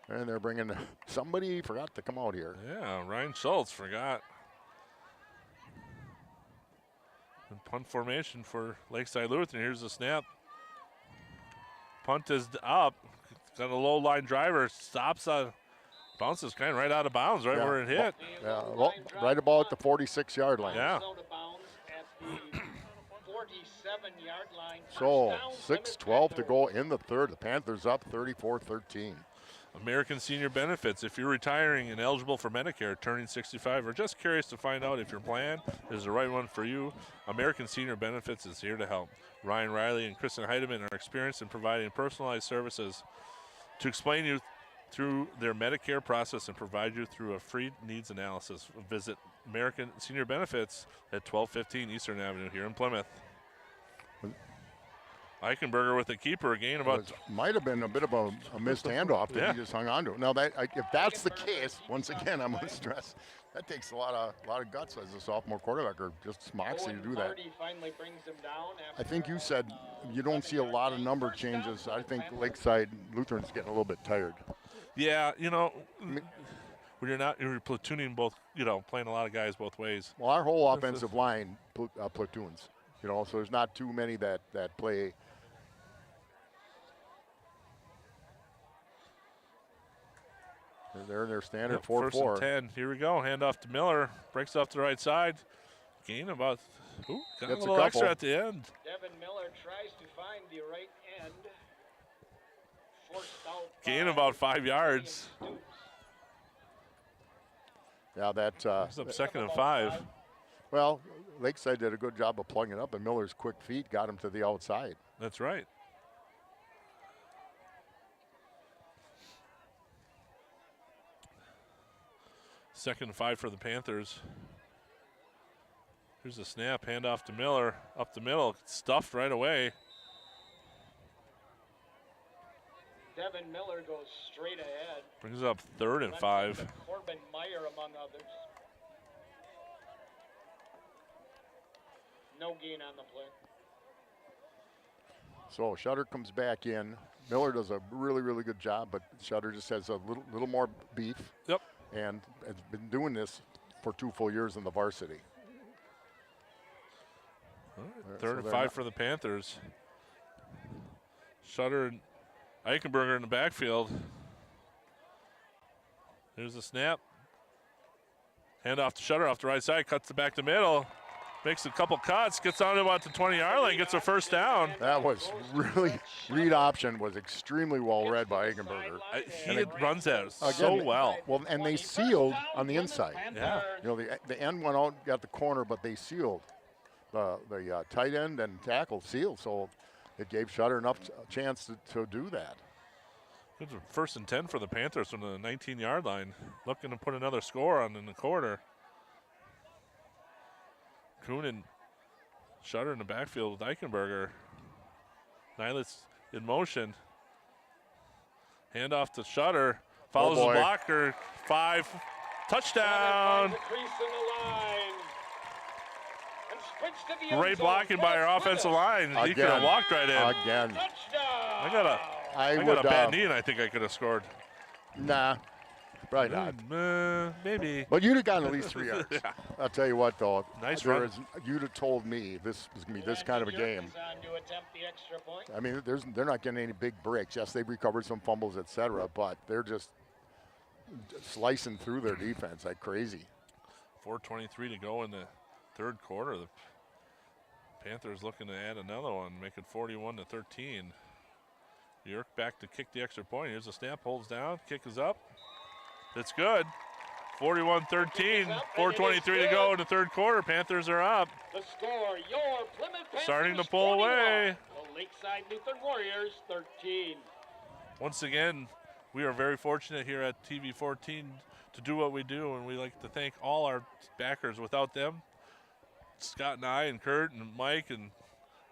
and they're bringing somebody forgot to come out here. Yeah, Ryan Schultz forgot. And punt formation for Lakeside Lutheran. Here's the snap. Punt is up. Got a low line driver. Stops on. Bounces kind of right out of bounds, right Yeah. where it hit. Yeah, well, right about the 46-yard line. Yeah. Out of bounds at the 47-yard line. So Touchdown, 6:12 to Plymouth go in the third. The Panthers up 34-13. American Senior Benefits. If you're retiring and eligible for Medicare, turning 65, or just curious to find out if your plan is the right one for you, American Senior Benefits is here to help. Ryan Riley and Kristen Heidemann are experienced in providing personalized services to explain you through their Medicare process and provide you through a free needs analysis. Visit American Senior Benefits at 1215 Eastern Avenue here in Plymouth. Eichenberger with a keeper, again about Might have been a bit of a missed handoff that Yeah. he just hung on to. Now, if that's the case, once again, I'm going to stress that takes a lot of guts as a sophomore quarterback, or just moxie to do that. Marty finally brings him down I think you said you don't see a lot of number changes. I think Lakeside Lutheran's getting a little bit tired. yeah, you know, when you're platooning both, you know, playing a lot of guys both ways. Well, our whole offensive line platoons, you know, so there's not too many that play. They're in their standard Yep, 1st 4-4. and 10. Here we go. Hand off to Miller. Breaks off to the right side. Gain about, got a Gets a little extra couple. at the end. Devin Miller tries to find the right end. Forced out Gain by about 5 yards. Stoops. Yeah, It's up 2nd and 5. well, Lakeside did a good job of plugging it up, and Miller's quick feet got him to the outside. That's right. Second and 5 for the Panthers. Here's a snap, handoff to Miller, up the middle, stuffed right away. Devin Miller goes straight ahead. Brings up 3rd and Runs 5. into Corbin Meyer among others. No gain on the play. So Shutter comes back in. Miller does a really, really good job, but Shutter just has a little more beef. Yep. And has been doing this for 2 full years in the varsity. All right, So third and they're 5 not- for the Panthers. Shutter and Eichenberger in the backfield. There's a snap. Hand off to Shutter off the right side, cuts it back to middle. Makes a couple cuts, gets on to about the 20-yard line, gets a first down. That was really, read option was extremely well read by Egenberger. He runs that so well. Well, and they sealed on the inside. Yeah. You know, the end went out, got the corner, but they sealed. The tight end and tackle sealed, so it gave Shutter enough chance to do that. It's a 1st and 10 for the Panthers from the 19-yard line. Looking to put another score on in the quarter. Kuhn and Shutter in the backfield with Eichenberger. Nylitz in motion. Hand off to Shutter. Follows the boy. blocker. 5. Touchdown. Great blocking by our offensive line. He could have Again. walked right in. Again. I got a bad knee and I think I could have scored. Nah, probably not. Maybe. But you'd have gotten at least 3 yards. Yeah. I'll tell you what, though. Nice there run. is- you'd have told me this was going to be this kind of a game. I mean, they're not getting any big breaks. Yes, they've recovered some fumbles, et cetera, but they're just slicing through their defense like crazy. 4:23 to go in the 3rd quarter. The Panthers looking to add another one, make it 41-13. York back to kick the extra point. Here's a snap, holds down, kick is up. It's good. 41-13, 4:23 to go in the 3rd quarter. Panthers are up. The score, your Plymouth Panthers Starting to pull 41, away. The Lakeside Lutheran Warriors 13. Once again, we are very fortunate here at TV 14 to do what we do, and we like to thank all our backers. Without them, Scott and I and Kurt and Mike and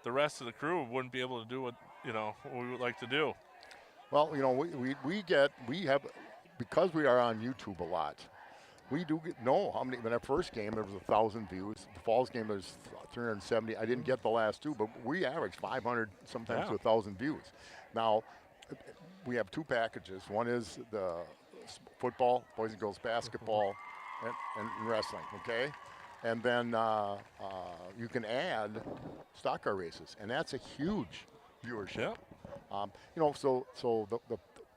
the rest of the crew wouldn't be able to do what we would like to do. Well, you know, we have, because we are on YouTube a lot, we do know how many. In our first game, there was 1,000 views. The Falls game, there's 370. I didn't get the last 2, but we average 500, sometimes to 1,000 views. Now, we have 2 packages. One is the football, boys and girls basketball, and wrestling, okay? And then you can add stock car races, and that's a huge viewership. Yep. You know, so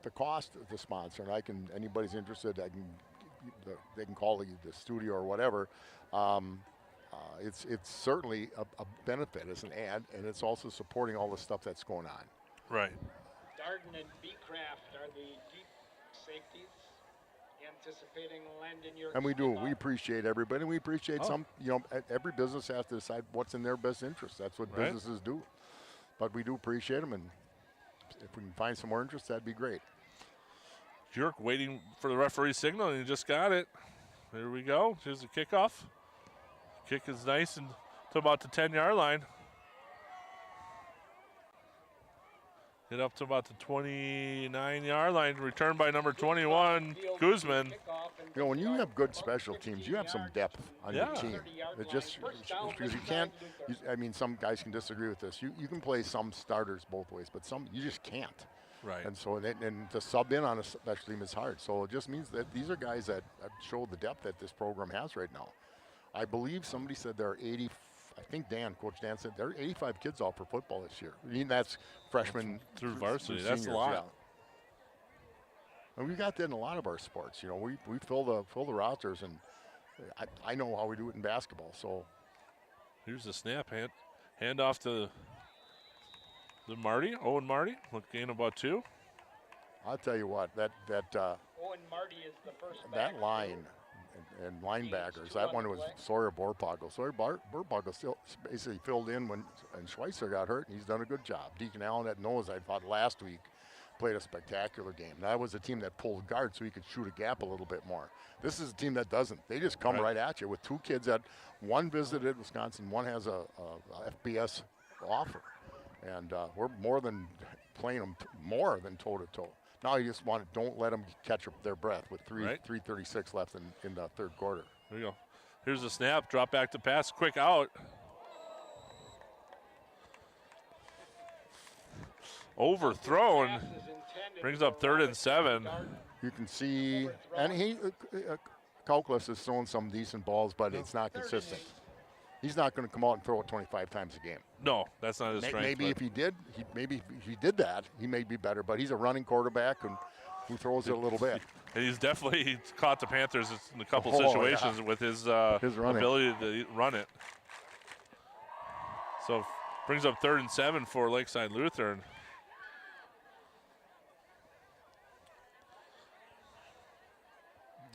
the cost of the sponsor, and anybody's interested, they can call the studio or whatever. It's certainly a benefit as an ad, and it's also supporting all the stuff that's going on. Right. Darden and Beecraft are the deep safeties. Anticipating land in your. And we do. We appreciate everybody, and we appreciate some. You know, every business has to decide what's in their best interest. That's what businesses do. But we do appreciate them, and if we can find some more interest, that'd be great. Jerk waiting for the referee signal, and he just got it. There we go. Here's the kickoff. Kick is nice and to about the 10-yard line. Get up to about the 29-yard line. Returned by number 21, Guzman. You know, when you have good special teams, you have some depth on your team. It just because you can't. I mean, some guys can disagree with this. You can play some starters both ways, but some you just can't. Right. And so and to sub in on a special team is hard. So it just means that these are guys that show the depth that this program has right now. I believe somebody said there are 80. I think Coach Dan said there are 85 kids out for football this year. I mean, that's freshmen through varsity. through That's a seniors, lot. yeah. And we got that in a lot of our sports. You know, we fill the rosters, and I know how we do it in basketball. So Here's the snap. Hand off to Owen Marty. Look, gain about 2. I'll tell you what, that Owen Marty is the first that line and linebackers. That one was Sawyer Borpoggle. Sawyer Borpoggle still basically filled in when Schweitzer got hurt, and he's done a good job. Deacon Allen at nose, I thought last week, played a spectacular game. That was a team that pulled guard so he could shoot a gap a little bit more. This is a team that doesn't. They just come right at you with 2 kids that one visited Wisconsin, one has a FBS offer. And we're more than playing them more than toe-to-toe. Now you just don't let them catch their breath with 3:36 left in the 3rd quarter. There you go. Here's the snap. Drop back to pass. Quick out. overthrown. Brings up 3rd and 7. You can see, and Calculus is throwing some decent balls, but it's not consistent. He's not going to come out and throw it 25 times a game. No, that's not his strength. Maybe if he did, maybe if he did that, he may be better. But he's a running quarterback who throws it a little bit. And he's definitely caught the Panthers in a couple situations with his ability to run it. So brings up 3rd and 7 for Lakeside Lutheran.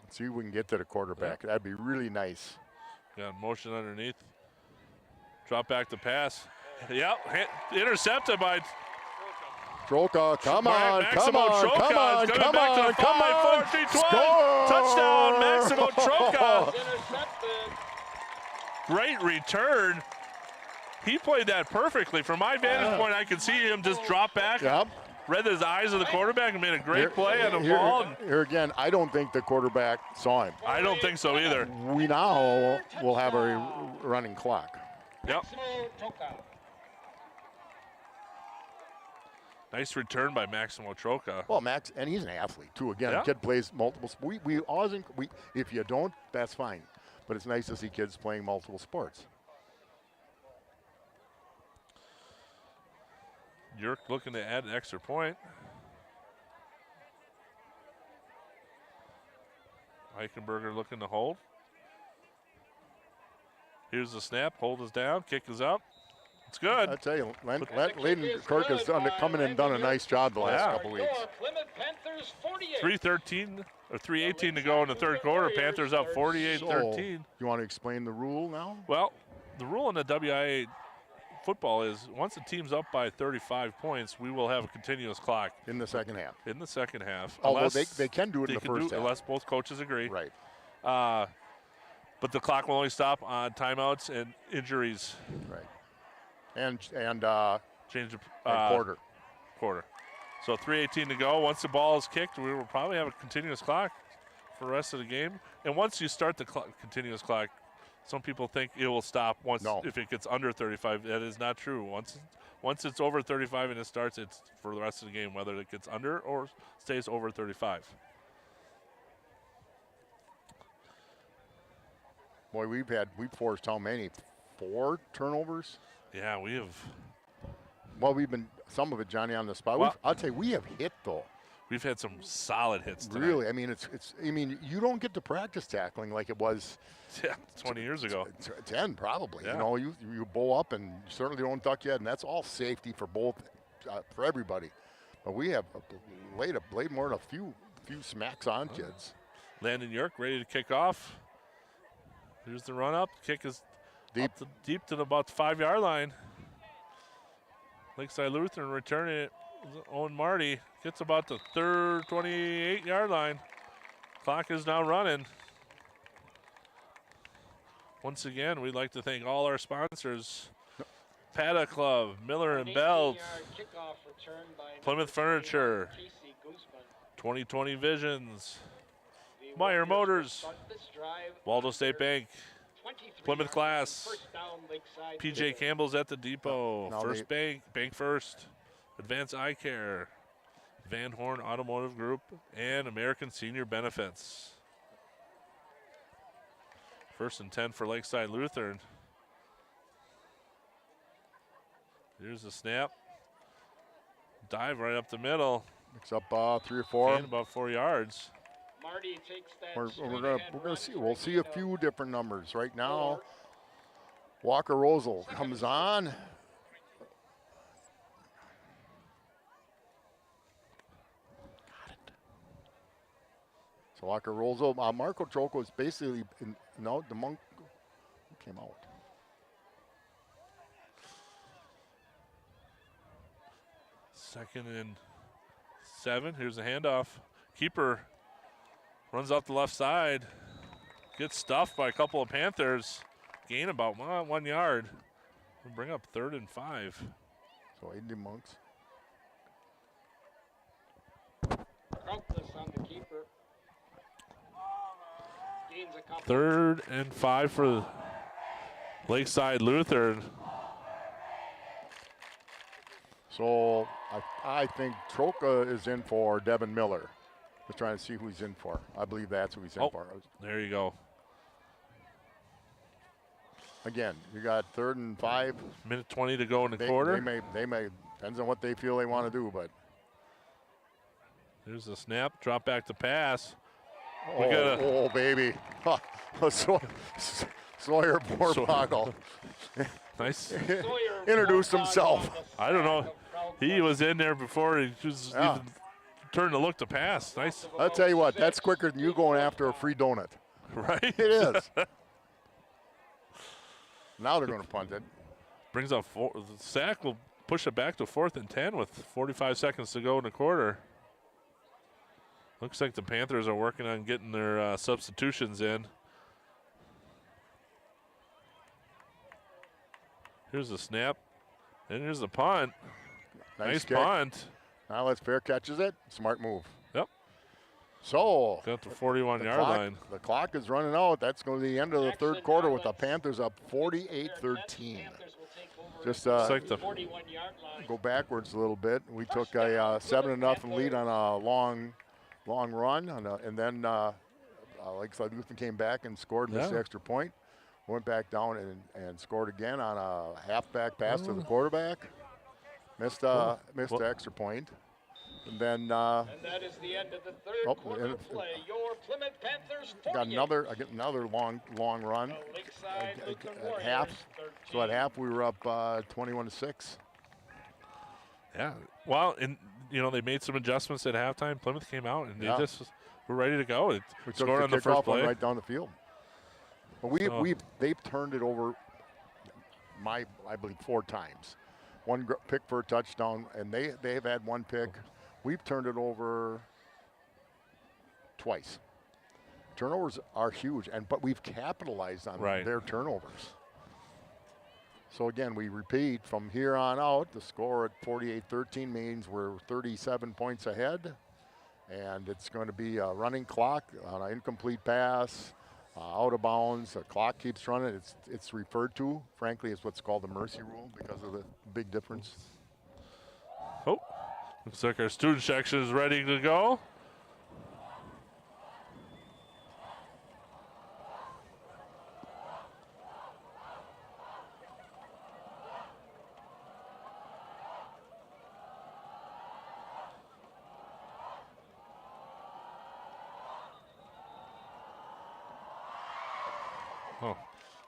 See if we can get to the quarterback. That'd be really nice. Got motion underneath. Drop back to pass. Yep, intercepted by Troka. Come on, Maximo Troka. come on. 5, 4, 3, 12. Touchdown, Maximo Troka. Great return. He played that perfectly. From my vantage point, I could see him just drop back. Yep. Read his eyes of the quarterback and made a great play on the ball. Here again, I don't think the quarterback saw him. I don't think so either. We now will have a running clock. Yep. Nice return by Maximo Troka. Well, Max, and he's an athlete too. Again, Yeah. a kid plays multiple. We always if you don't, that's fine. But it's nice to see kids playing multiple sports. Yerk looking to add an extra point. Eichenberger looking to hold. Here's the snap. Hold is down. Kick is up. It's good. I tell you, Layden Kirk has come in and done a nice job the last couple weeks. 3:13 or 3:18 to go in the third quarter. Panthers up 48-13. You want to explain the rule now? Well, the rule in the WIA football is once the team's up by 35 points, we will have a continuous clock In the second half. in the second half. Although they can do it in the they can first do, half. unless both coaches agree. Right. But the clock will only stop on timeouts and injuries. Right. And Change the quarter. So 3:18 to go. Once the ball is kicked, we will probably have a continuous clock for the rest of the game. And once you start the continuous clock, some people think it will stop once if it gets under 35. That is not true. Once it's over 35 and it starts, it's for the rest of the game, whether it gets under or stays over 35. Boy, we've forced how many? 4 turnovers? Yeah, we have. Well, we've been some of it, Johnny, on the spot. Well, I'll tell you, we have hit though. We've had some solid hits tonight. Really, I mean, you don't get to practice tackling like it was 20 years ago. 10 probably. Yeah. You know, you bow up and you certainly don't duck yet, and that's all safety for both, for everybody. But we have laid more than a few smacks on kids. Landon Yerk ready to kick off. Here's the run up. Kick is deep to about the 5-yard line. Lakeside Lutheran returning it. Owen Marty gets about the 28-yard line. Clock is now running. Once again, we'd like to thank all our sponsors. Pata Club, Miller and Belt, Plymouth Furniture, 2020 Visions, Meyer Motors, Waldo State Bank, Plymouth Glass, PJ Campbell's at the Depot, First Bank, Bank First, Advanced Eye Care, Van Horn Automotive Group, and American Senior Benefits. 1st and 10 for Lakeside Lutheran. Here's the snap. Dive right up the middle. Mix up 3 or 4. And about 4 yards. Marty takes that We're gonna see. We'll see a few different numbers right now. Walker Rosal comes on. So Walker Rosal. Marco Troco is basically the monk came out. Second and 7. Here's the handoff. Keeper runs off the left side. Gets stuffed by a couple of Panthers. Gain about 1 yard. We'll bring up 3rd and 5. So Aiden Monks. On the keeper. 3rd and 5 for Lakeside Lutheran. So I think Troca is in for Devin Miller. We're trying to see who he's in for. I believe that's who he's in for. There you go. Again, you got 3rd and 5. Minute 20 to go in the quarter. They may, depends on what they feel they want to do, but. Here's the snap, drop back to pass. Oh, baby. Sawyer Borboggle. Nice. Introduced himself. I don't know. He was in there before he was even turned to look to pass. Nice. I'll tell you what, that's quicker than you going after a free donut. Right? It is. Now they're going to punt it. Brings up the sack will push it back to 4th and 10 with 45 seconds to go in the quarter. Looks like the Panthers are working on getting their substitutions in. Here's the snap, and here's the punt. Nice punt. Now let's Fair catches it. Smart move. Yep. So got the 41-yard line. The clock is running out. That's going to be the end of the 3rd quarter with the Panthers up 48-13. Just like go backwards a little bit. We took a 7-0 lead on a long run, and then Lakeside Lutheran came back and scored, missed the extra point. Went back down and scored again on a halfback pass to the quarterback. Missed the extra point. And then and that is the end of the 3rd quarter play. Your Plymouth Panthers 48. Got another long run. At half. 13. So at half we were up 21-6. Yeah. Well, and they made some adjustments at halftime. Plymouth came out and they just were ready to go. We scored on the the first play right down the field. But they've turned it over, I believe 4 times. 1 pick for a touchdown, and they've had 1 pick. We've turned it over twice. Turnovers are huge, but we've capitalized on their turnovers. So again, we repeat from here on out. The score at 48-13 means we're 37 points ahead, and it's going to be a running clock on an incomplete pass. Out of bounds, the clock keeps running. It's referred to, frankly, as what's called the mercy rule because of the big difference. Oh, looks like our student section is ready to go.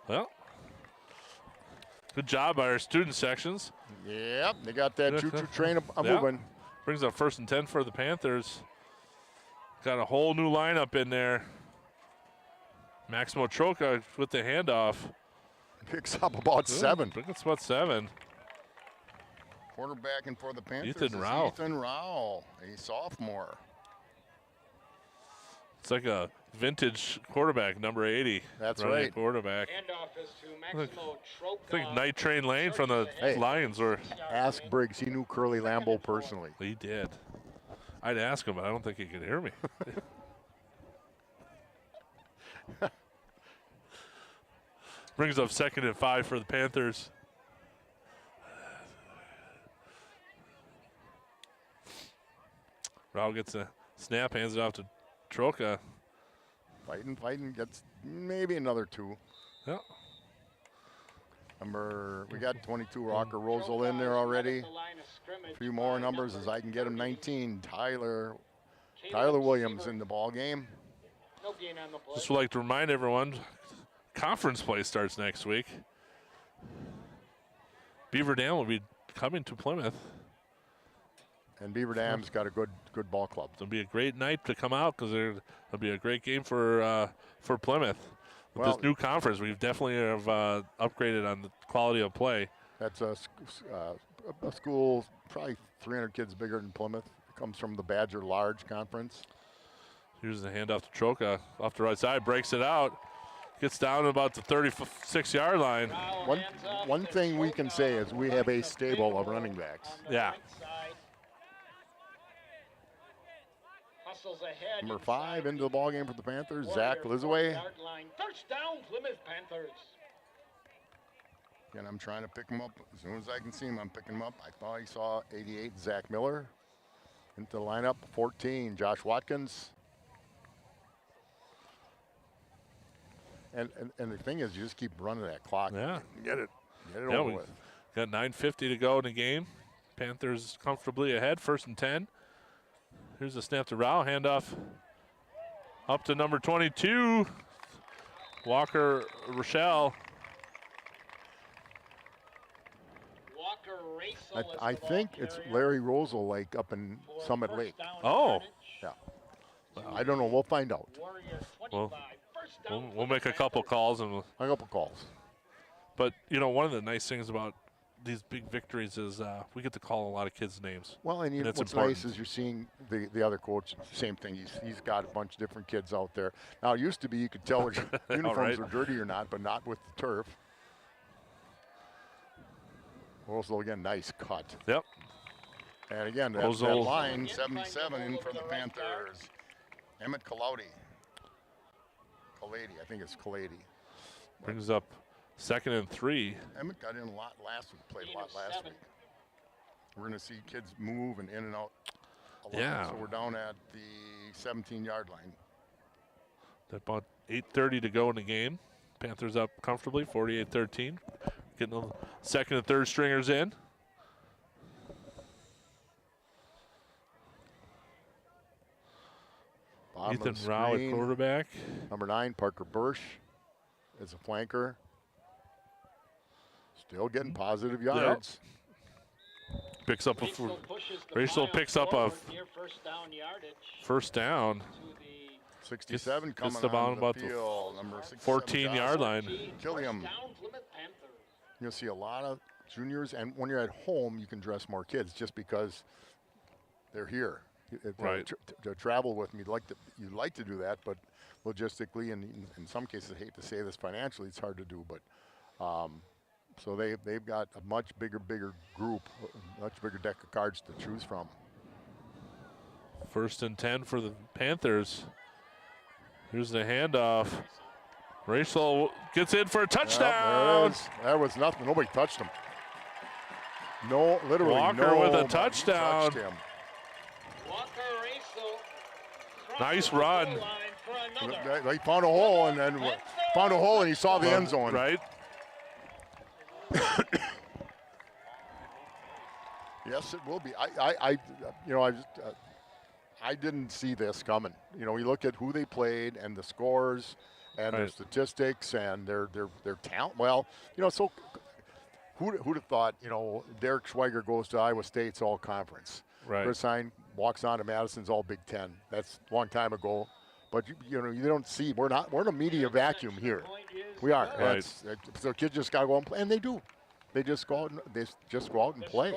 Well, good job by our student sections. Yep, they got that choo-choo train moving. Brings up 1st and 10 for the Panthers. Got a whole new lineup in there. Maximo Troca with the handoff. Picks up about 7. Picks up about 7. Quarterbacking for the Panthers Ethan Rao, a sophomore. It's like a vintage quarterback, number 80. That's right. Quarterback. Handoff is to Maximo Troca. I think Night Train Lane from the Lions were. Ask Briggs. He knew Curly Lambeau personally. He did. I'd ask him, but I don't think he could hear me. Brings up 2nd and 5 for the Panthers. Rao gets a snap, hands it off to Troca. Fighting, gets maybe another 2. Yeah. We got 22 Rocker Rosal in there already. A few more numbers as I can get him. 19, Tyler Williams in the ball game. Just would like to remind everyone, conference play starts next week. Beaver Dam will be coming to Plymouth. And Beaver Dam's got a good ball club. It'll be a great night to come out because it'll be a great game for Plymouth. With this new conference, we've definitely have upgraded on the quality of play. That's a school probably 300 kids bigger than Plymouth. It comes from the Badger Large Conference. Here's the handoff to Troca off the right side, breaks it out, gets down to about the 36-yard line. One thing we can say is we have a stable of running backs. Yeah. Number 5 into the ball game for the Panthers, Zach Lizaway. First down, Plymouth Panthers. Again, I'm trying to pick him up. As soon as I can see him, I'm picking him up. I thought I saw 88, Zach Miller. Into the lineup, 14, Josh Watkins. And the thing is, you just keep running that clock. Yeah. Get it Yeah, over we with. got 9:50 to go in the game. Panthers comfortably ahead, 1st and 10. Here's a snap to Rao, handoff up to number 22, Walker Rochelle. Walker Racel I think it's Larry Rosal Lake up in Summit Lake. Oh. Yeah. I don't know. We'll find out. Well, we'll make a couple calls and A couple calls. but you know, one of the nice things about these big victories is we get to call a lot of kids' names. Well, and it's what's important. nice is you're seeing the other coach, same thing. He's got a bunch of different kids out there. Now, it used to be you could tell which uniforms right. were dirty or not, but not with the turf. Also, again, nice cut. Yep. And again, that Ozil. line, 77 in for the Panthers. Emmett Kaladi. I think it's Kaladi. Brings up 2nd and 3. Emmett got in a lot last week, played a lot last week. We're going to see kids move and in and out a lot. Yeah. So we're down at the 17-yard line. About 8:30 to go in the game. Panthers up comfortably, 48-13. Getting the 2nd and 3rd stringers in. Bottom of Ethan the Rao at screen. quarterback. Number 9, Parker Bursch is a flanker. Still getting positive yards. Picks up Rachel picks up a first down. 67 Gets coming the ball on about the the field. Number 67, 14-yard line. Killiam. You'll see a lot of juniors, and when you're at home, you can dress more kids just because they're here. Right. To travel with them, you'd like to do that, but logistically, and in some cases, I hate to say this financially, it's hard to do. But so they've got a much bigger group, a much bigger deck of cards to choose from. 1st and 10 for the Panthers. Here's the handoff. Rachel gets in for a touchdown. There it is. That was nothing. Nobody touched him. No, literally Walker with a touchdown. touched him. Nice run. He found a hole and then he saw the end zone. Right. Yes, it will be. I didn't see this coming. You know, we look at who they played and the scores and their Right. statistics and their talent. Well, you know, so who'd have thought? You know, Derek Schweiger goes to Iowa State's All Conference. Right. Chris Hine walks on to Madison's All Big Ten. That's a long time ago. But you know, you don't see. We're in a media vacuum here. We are. Right. So kids just gotta go and play, and they do. They just go out and play.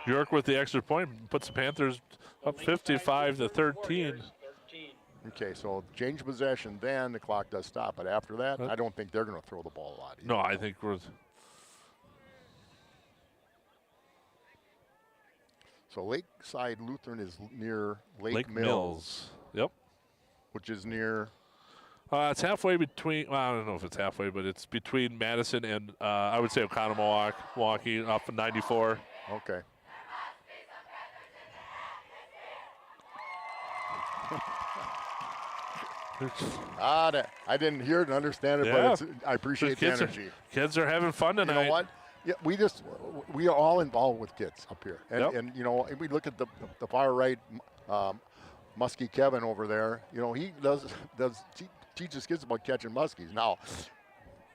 York with the extra point puts the Panthers up 55-13. Okay, so change possession, then the clock does stop. But after that, I don't think they're going to throw the ball a lot. No, I think we're. So Lakeside Lutheran is near Lake Mills, Mills. Yep. which is near. It's halfway between. Well, I don't know if it's halfway, but it's between Madison and I would say Oconomowoc, Milwaukee, off of 94. Okay. I didn't hear it and understand it, Yeah. but I appreciate the energy. Kids are having fun tonight. You know what? Yeah, we are all involved with kids up here, and Yep. and you know, we look at the far right, Muskie Kevin over there. You know, he teaches kids about catching muskies. Now,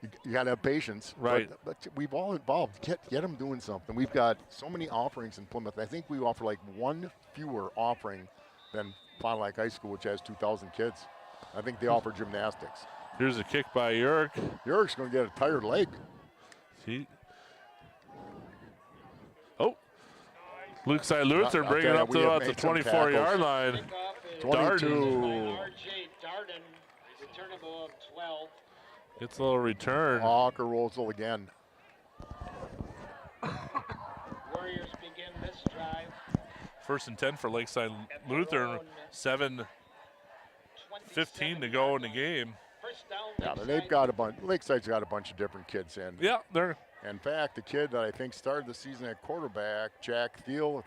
you got to have patience, Right? But we've all involved. Get them doing something. We've got so many offerings in Plymouth. I think we offer like one fewer offering than Fond du Lac High School, which has 2,000 kids. I think they offer gymnastics. Here's a kick by York. York's going to get a tired leg. Lakeside Lutheran I'll bringing it tell up you, to we have about the made some 24-yard line. 22. RJ Darden, returnable of 12. Gets a little return. Walker Rosal again. Warriors begin this drive. 1st and 10 for Lakeside Lutheran. 7:15 to go in the game. First down Yeah, but they've got a bunch. Lakeside's got a bunch of different kids in. Yeah, they're In fact, the kid that I think started the season at quarterback, Jack Thiele,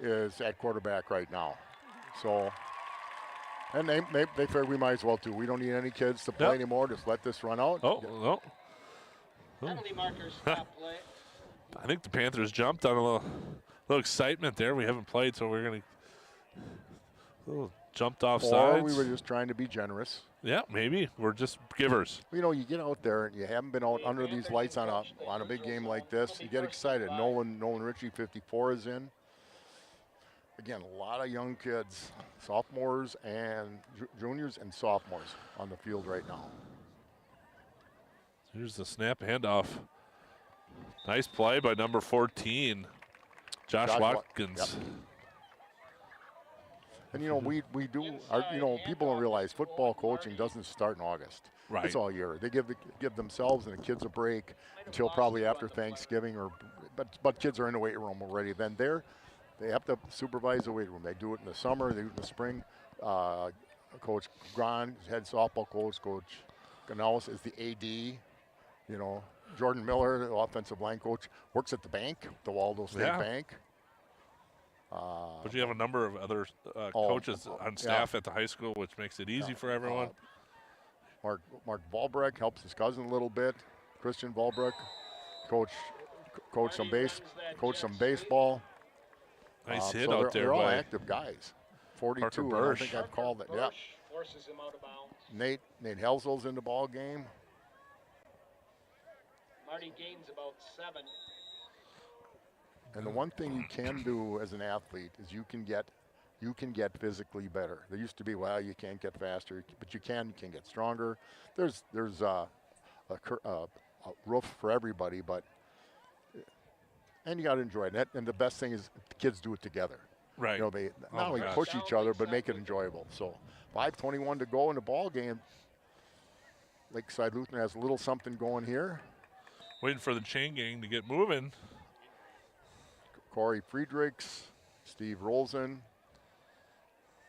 is at quarterback right now. So, and they figure we might as well too. We don't need any kids to play anymore. Just let this run out. oh no. Penalty markers stop play. I think the Panthers jumped on a little excitement there. We haven't played, so we're gonna jumped off Or sides. we were just trying to be generous. Yeah, maybe we're just givers. You know, you get out there and you haven't been out under these lights on a big game like this. You get excited. Nolan Ritchie, 54, is in. Again, a lot of young kids, sophomores and juniors and sophomores on the field right now. Here's the snap handoff. Nice play by number 14, Josh Watkins. Yep. And you know, we do. People don't realize football coaching doesn't start in August. Right. It's all year. They give themselves and the kids a break until probably after Thanksgiving, but kids are in the weight room already. Then they have to supervise the weight room. They do it in the summer. They do it in the spring. Coach Gron, head softball coach. Coach Ganellis is the AD. You know, Jordan Miller, the offensive line coach, works at the bank, the Waldo State Bank. But you have a number of other coaches on staff at the high school, which makes it easy for everyone. Mark Volbrecht helps his cousin a little bit. Christian Volbrecht, coach some baseball. Nice hit so out there they're all by active guys. 42. I Bursch. think I've called it. Yeah. Forces him out of bounds. Nate Helzel's in the ball game. Marty gains about 7. And the one thing you can do as an athlete is you can get physically better. There used to be, well, you can't get faster, but you can get stronger. There's a roof for everybody, and you got to enjoy it. And the best thing is the kids do it together. Right. You know, they not only push each other, but make it enjoyable. So 5:21 to go in the ball game. Lakeside Lutheran has a little something going here. Waiting for the chain gang to get moving. Corey Friedrichs, Steve Rolzen,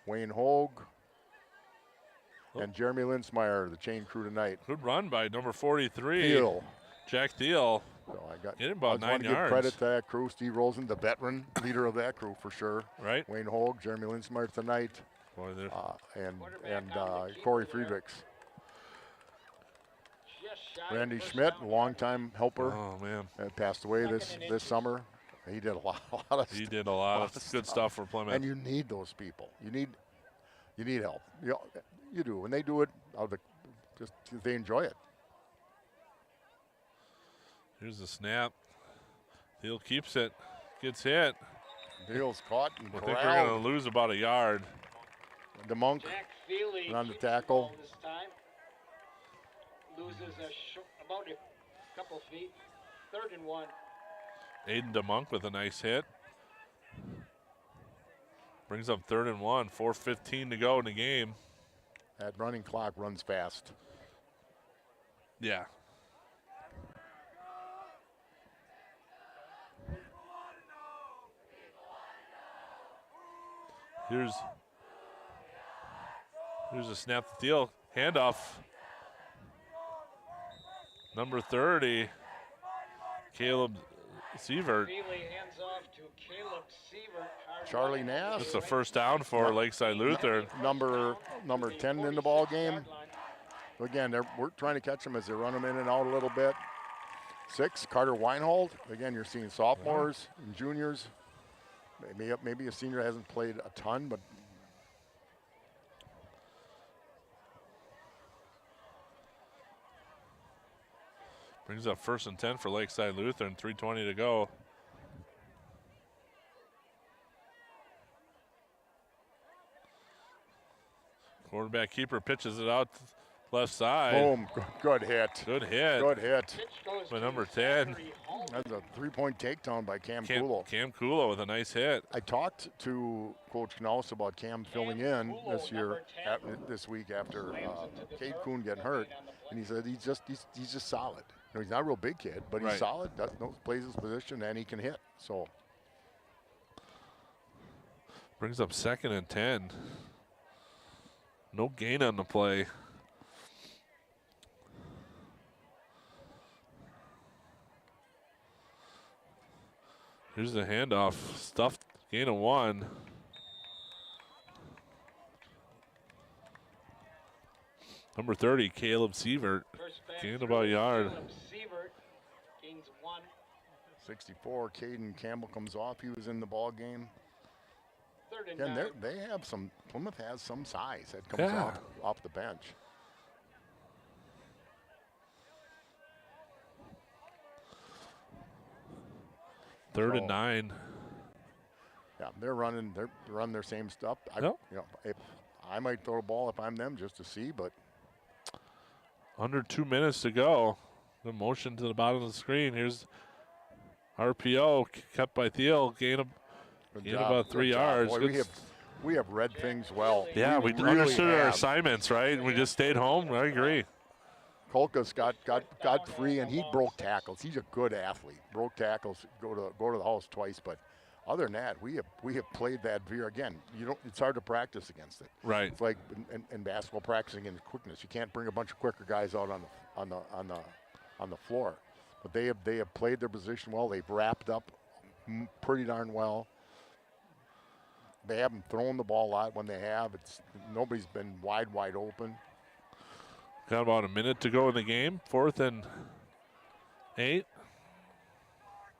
Wayne Hogue, and Jeremy Linsmeyer, the chain crew tonight. Good run by number 43. Thiel. Jack Thiel. So Get him about 9 want to yards. give credit to that crew. Steve Rosen, the veteran leader of that crew for sure. Right. Wayne Hogue, Jeremy Linsmeyer tonight, Boy, and Corey Friedrichs. Just shy of Randy first Schmidt, down. longtime helper, oh, man. passed away this summer. He did a lot of He did a lot of good stuff for Plymouth. And you need those people. You need help. You do. When they do it, they enjoy it. Here's the snap. Thiel keeps it. Gets hit. Deal's caught and I think we're corralled. going to lose about a yard. The Monk Jack Feely on the keeps the tackle. ball this time. Loses about a couple feet. 3rd and 1. Aiden DeMonk with a nice hit. Brings up 3rd and 1. 4:15 to go in the game. That running clock runs fast. Yeah. Here's a snap to Thiel. Handoff. Number 30, Caleb Sievert. Feely hands off to Caleb Sievert. Charlie Nass, That's a first down for Lakeside Lutheran. number 10 in the ball game. Again, we're trying to catch them as they run them in and out a little bit. 6, Carter Weinhold. Again, you're seeing sophomores and juniors. Maybe a senior hasn't played a ton, but Brings up 1st and 10 for Lakeside Lutheran. 3:20 to go. Quarterback keeper pitches it out left side. boom, good hit. Good hit. Good hit. Pitch goes By to number 10. Zachary Hall. That's a 3-point takedown by Cam Kulo. Cam Kulo with a nice hit. I talked to Coach Knaus about Cam filling in this week after Cade Kuhn getting hurt, and he said he's just solid. You know, he's not a real big kid, but he's Right. solid. Plays his position and he can hit. So Brings up 2nd and 10. No gain on the play. Here's the handoff. Stuffed, gain of 1. Number 30, Caleb Sievert, gained about a yard. Caleb Sievert gains 1. 64, Caden Campbell comes off. He was in the ball game. 3rd and Again, 9. they have some, Plymouth has some size that comes Yeah. off the bench. Third So- and 9. Yeah, they're running their same stuff. Yep. You know, if I might throw a ball if I'm them just to see, but Under 2 minutes to go. The motion to the bottom of the screen. Here's RPO kept by Thiel. Gain good Gain job, about 3 good job. yards. Boy, Good we have read things well. Yeah, we really understood our have. assignments, right? We just stayed home. I agree. Kolka's got free and he broke tackles. He's a good athlete. Broke tackles, go to the house twice, but other than that, we have played that veer again. It's hard to practice against it. Right. It's like in basketball practicing in quickness. You can't bring a bunch of quicker guys out on the floor. But they have played their position well. They've wrapped up pretty darn well. They haven't thrown the ball a lot. When they have, nobody's been wide open. Got about a minute to go in the game. 4th and 8.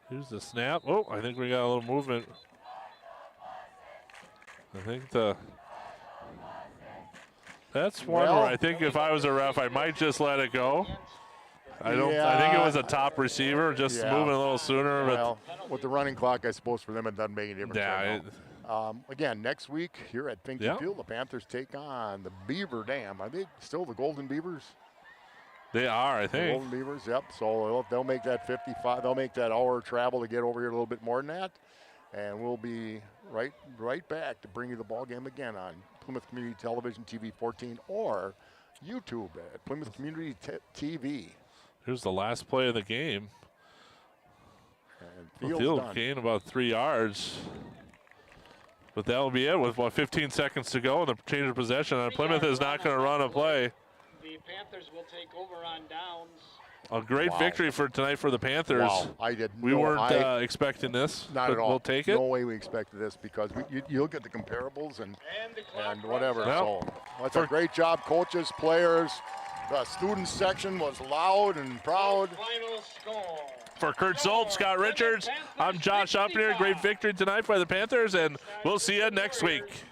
Here's the snap. Oh, I think we got a little movement. I think that's one Well- where I think if I was a ref, I might just let it go. I think it Yeah. was a top receiver, just Yeah. moving a little sooner. Well, with the running clock, I suppose for them it doesn't make any difference. Yeah, right now. Again, next week here at Pinky Yeah. Field, the Panthers take on the Beaver Dam. Are they still the Golden Beavers? they are, I The think. Golden Beavers, yep. So they'll make that 55. They'll make that hour travel to get over here a little bit more than that, and we'll be right back to bring you the ball game again on Plymouth Community Television TV 14 or YouTube at Plymouth Community TV. Here's the last play of the game. And Field's Field done. gain about 3 yards. But that'll be it with about 15 seconds to go in the change of possession. And Plymouth is not going to run a play. The Panthers will take over on downs. A great Wow. victory for tonight for the Panthers. Wow, I did. We weren't expecting this, Not but at all. we'll take it. No way we expected this because you look at the comparables and And the clock whatever. runs out. So that's a great job, coaches, players. The student section was loud and proud. Final score. For Kurt Zolt, Scott Richards, I'm Josh Upner. Great victory tonight by the Panthers, and we'll see you next week.